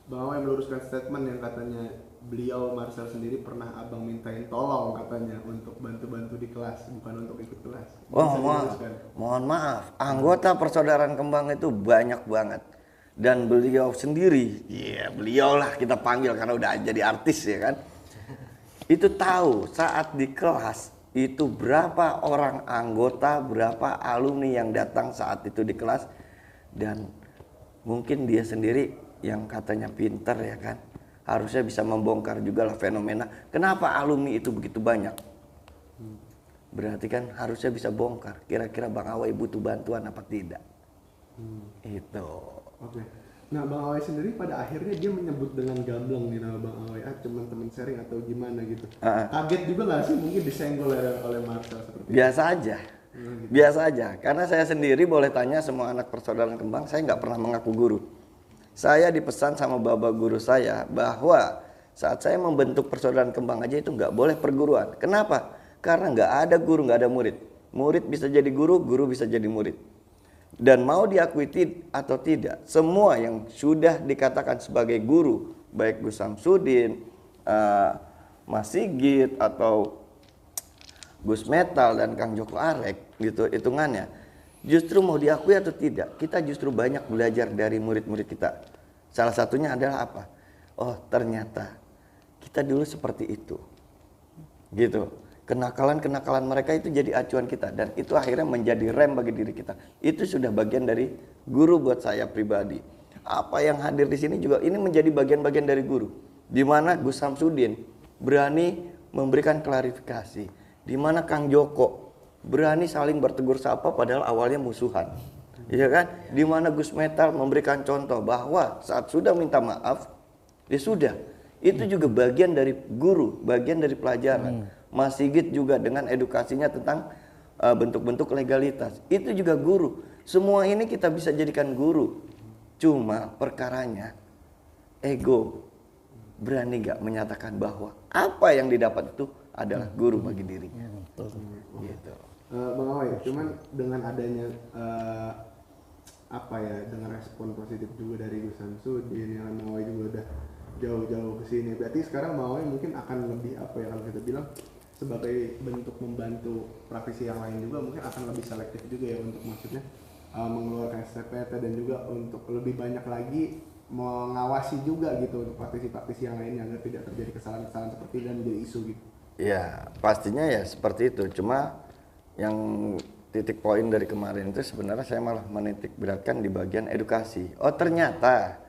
Bang Awai meluruskan statement yang katanya beliau Marcel sendiri pernah abang mintain tolong katanya untuk bantu-bantu di kelas, bukan untuk ikut kelas. Mohon maaf, anggota persaudaraan kembang itu banyak banget. Dan beliau sendiri, beliau lah kita panggil karena udah jadi artis ya kan. Itu tahu saat di kelas itu berapa orang anggota, berapa alumni yang datang saat itu di kelas. Dan mungkin dia sendiri yang katanya pinter ya kan, harusnya bisa membongkar juga lah fenomena kenapa alumni itu begitu banyak. Berarti kan harusnya bisa bongkar kira-kira Bang Awai butuh bantuan apa tidak. Itu. Oke. Nah Bang Awai sendiri pada akhirnya dia menyebut dengan gamblang nih nama Bang Awai, cuman teman sharing atau gimana gitu. Kaget juga nggak sih mungkin disenggol oleh Marcel seperti itu? Biasa aja. Biasa aja, karena saya sendiri boleh tanya semua anak persaudaraan kembang, saya nggak pernah mengaku guru. Saya dipesan sama bapak guru saya bahwa saat saya membentuk persaudaraan kembang aja itu nggak boleh perguruan. Kenapa? Karena nggak ada guru, nggak ada murid. Murid bisa jadi guru, guru bisa jadi murid. Dan mau diakui atau tidak, semua yang sudah dikatakan sebagai guru, baik Gus Samsudin, Mas Sigit atau Gus Metal dan Kang Joko Arek gitu hitungannya, justru mau diakui atau tidak, kita justru banyak belajar dari murid-murid kita. Salah satunya adalah apa? Oh ternyata kita dulu seperti itu gitu. Kenakalan-kenakalan mereka itu jadi acuan kita, dan itu akhirnya menjadi rem bagi diri kita. Itu sudah bagian dari guru buat saya pribadi. Apa yang hadir di sini juga ini menjadi bagian-bagian dari guru, di mana Gus Samsudin berani memberikan klarifikasi, di mana Kang Joko berani saling bertegur sapa padahal awalnya musuhan. Iya kan? Di mana Gus Metal memberikan contoh bahwa saat sudah minta maaf, ya sudah. Itu juga bagian dari guru, bagian dari pelajaran. Mas Sigit juga dengan edukasinya tentang bentuk-bentuk legalitas. Itu juga guru. Semua ini kita bisa jadikan guru. Cuma perkaranya ego. Berani gak menyatakan bahwa apa yang didapat itu adalah guru bagi dirinya. Gitu. Bang Awai, cuman dengan adanya dengan respon positif juga dari Gus Samsudin, yang Bang Awai juga udah jauh-jauh ke sini. Berarti sekarang Bang Awai mungkin akan lebih kalau kita bilang sebagai bentuk membantu praktisi yang lain juga mungkin akan lebih selektif juga ya untuk maksudnya mengeluarkan STPT dan juga untuk lebih banyak lagi mengawasi juga gitu untuk praktisi-praktisi yang lainnya agar tidak terjadi kesalahan-kesalahan seperti ini dan menjadi isu gitu. Ya pastinya ya seperti itu. Cuma yang titik poin dari kemarin itu sebenarnya saya malah menitik beratkan di bagian edukasi. Oh ternyata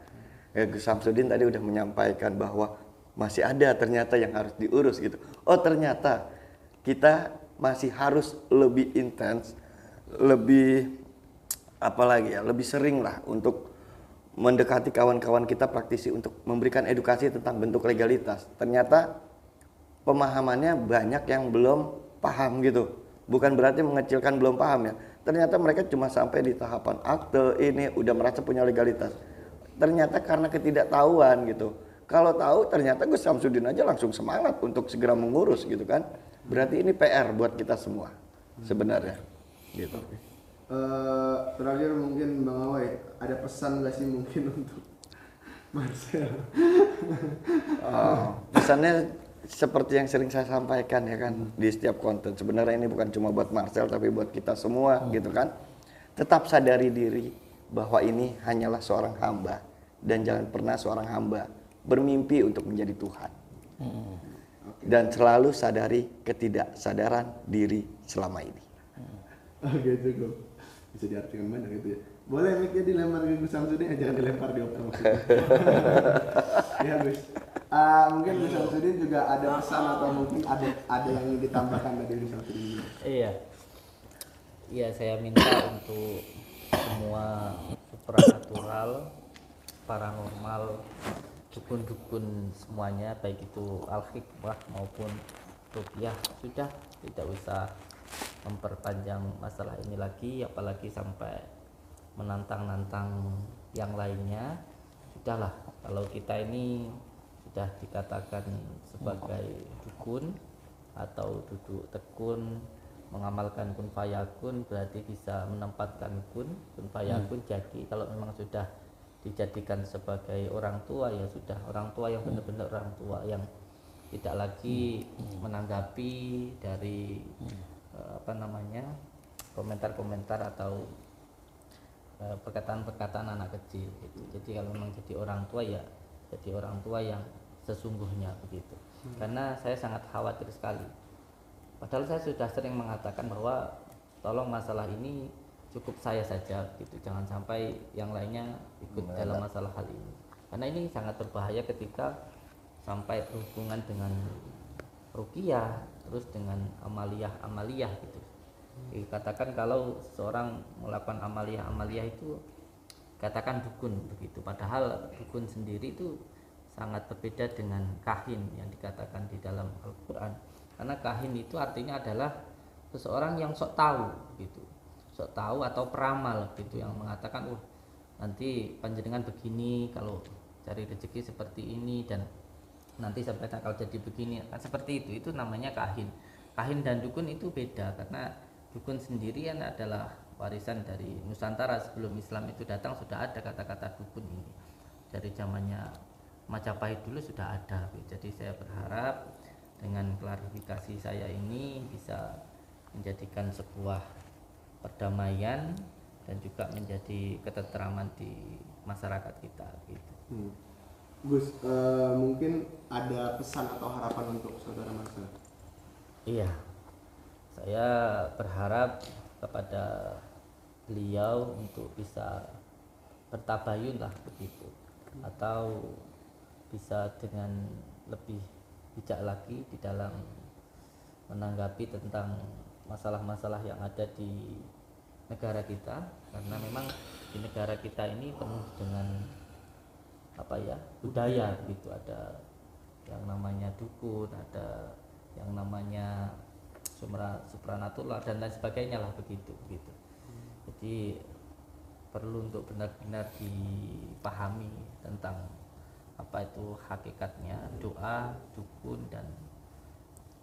Gus Samsudin tadi udah menyampaikan bahwa masih ada ternyata yang harus diurus gitu. Oh ternyata kita masih harus lebih intens, lebih lebih sering lah untuk mendekati kawan-kawan kita praktisi untuk memberikan edukasi tentang bentuk legalitas. Ternyata pemahamannya banyak yang belum paham gitu. Bukan berarti mengecilkan belum paham ya. Ternyata mereka cuma sampai di tahapan akte ini udah merasa punya legalitas. Ternyata karena ketidaktahuan gitu. Kalau tahu ternyata Gus Samsudin aja langsung semangat untuk segera mengurus gitu kan. Berarti ini PR buat kita semua sebenarnya. Gitu. Terakhir mungkin Bang Awai, ada pesan nggak sih mungkin untuk Marcel? Pesannya seperti yang sering saya sampaikan ya kan di setiap konten. Sebenarnya ini bukan cuma buat Marcel tapi buat kita semua gitu kan. Tetap sadari diri bahwa ini hanyalah seorang hamba dan jangan pernah seorang hamba bermimpi untuk menjadi Tuhan. Dan selalu sadari ketidaksadaran diri selama ini. Oke, cukup. Bisa diartikan banyak gitu ya. Boleh mic-nya dilempar ke Gus Samsudin, jangan dilempar di otak. Ya Gus. Mungkin Gus Samsudin juga ada pesan atau mungkin ada yang ingin ditambahkan dari Gus Samsudin. Iya. Iya, saya minta untuk semua supranatural, paranormal, dukun-dukun semuanya, baik itu al-hikmah maupun ruqyah, sudah tidak usah memperpanjang masalah ini lagi, apalagi sampai menantang-nantang yang lainnya. Sudahlah, kalau kita ini sudah dikatakan sebagai dukun atau duduk tekun mengamalkan kun fayakun, berarti bisa menempatkan kun fayakun. Jadi kalau memang sudah dijadikan sebagai orang tua, ya sudah orang tua yang benar-benar orang tua yang tidak lagi menanggapi dari komentar-komentar atau perkataan-perkataan anak kecil gitu. Jadi kalau memang jadi orang tua, ya jadi orang tua yang sesungguhnya begitu. Karena saya sangat khawatir sekali, padahal saya sudah sering mengatakan bahwa tolong masalah ini cukup saya saja gitu, jangan sampai yang lainnya ikut dalam masalah hal ini, karena ini sangat berbahaya ketika sampai berhubungan dengan ruqyah terus dengan amaliyah gitu. Dikatakan kalau seorang melakukan amaliyah itu katakan dukun begitu, padahal dukun sendiri itu sangat berbeda dengan kahin yang dikatakan di dalam Al-Quran. Karena kahin itu artinya adalah seseorang yang sok tahu gitu, sok tahu atau peramal gitu, yang mengatakan nanti panjenengan begini kalau cari rezeki seperti ini, dan nanti sampai kalau jadi begini kan seperti itu namanya kahin. Kahin dan dukun itu beda, karena dukun sendirian adalah warisan dari Nusantara. Sebelum Islam itu datang sudah ada kata-kata dukun ini, dari zamannya Majapahit dulu sudah ada. Jadi saya berharap dengan klarifikasi saya ini bisa menjadikan sebuah perdamaian dan juga menjadi ketentraman di masyarakat kita gitu. Gus, mungkin ada pesan atau harapan untuk saudara Marcel? Iya, saya berharap kepada beliau untuk bisa bertabayun lah begitu, atau bisa dengan lebih bijak lagi di dalam menanggapi tentang masalah-masalah yang ada di negara kita, karena memang di negara kita ini penuh dengan budaya gitu, ada yang namanya dukun, ada yang namanya supranatural dan lain sebagainya lah begitu. Jadi perlu untuk benar-benar dipahami tentang apa itu hakikatnya doa, dukun dan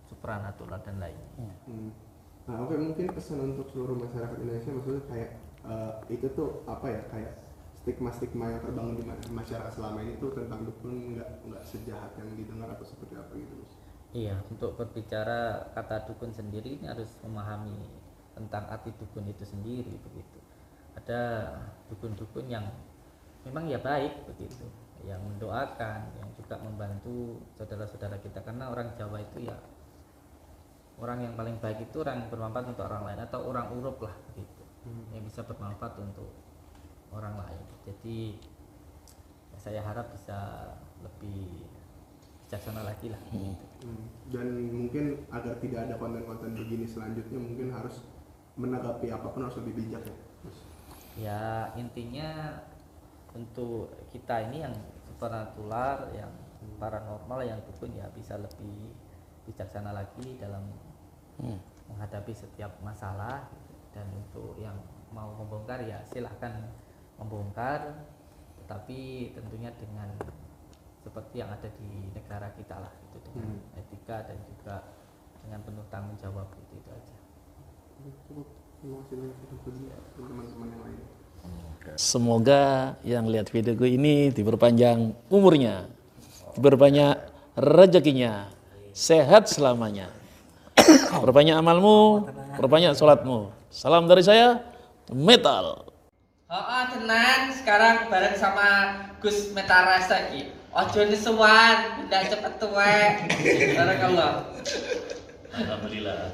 supranatural dan lainnya. Nah, oke, mungkin pesan untuk seluruh masyarakat Indonesia, maksudnya kayak itu tuh kayak stigma-stigma yang terbangun di masyarakat selama ini tuh tentang dukun nggak sejahat yang didengar atau seperti apa gitu. Iya, untuk berbicara kata dukun sendiri ini harus memahami tentang arti dukun itu sendiri begitu. Ada dukun-dukun yang memang ya baik begitu, yang mendoakan, yang juga membantu saudara-saudara kita, karena orang Jawa itu ya orang yang paling baik itu orang yang bermanfaat untuk orang lain, atau orang urup lah begitu, yang bisa bermanfaat untuk orang lain. Jadi ya saya harap bisa lebih bijaksana lagi lah. Dan mungkin agar tidak ada konten-konten begini selanjutnya, mungkin harus menanggapi apapun harus lebih bijak ya. Ya intinya untuk kita ini yang supernatural, yang paranormal, yang dukun ya bisa lebih bijaksana lagi dalam menghadapi setiap masalah. Dan untuk yang mau membongkar ya silahkan membongkar, tetapi tentunya dengan seperti yang ada di negara kita lah, gitu, dengan etika dan juga dengan penuh tanggung jawab, gitu, itu aja. Cukup. Terima kasih banyak teman-teman yang lain. Semoga yang lihat videoku ini diperpanjang umurnya, diperbanyak rezekinya, sehat selamanya. Perbanyak amalmu, perbanyak sholatmu. Salam dari saya, Metal. Tenan, sekarang bareng sama Gus Metaras lagi. Ojo nesuan, ndak cepet tuwek. Barakallah. Alhamdulillah.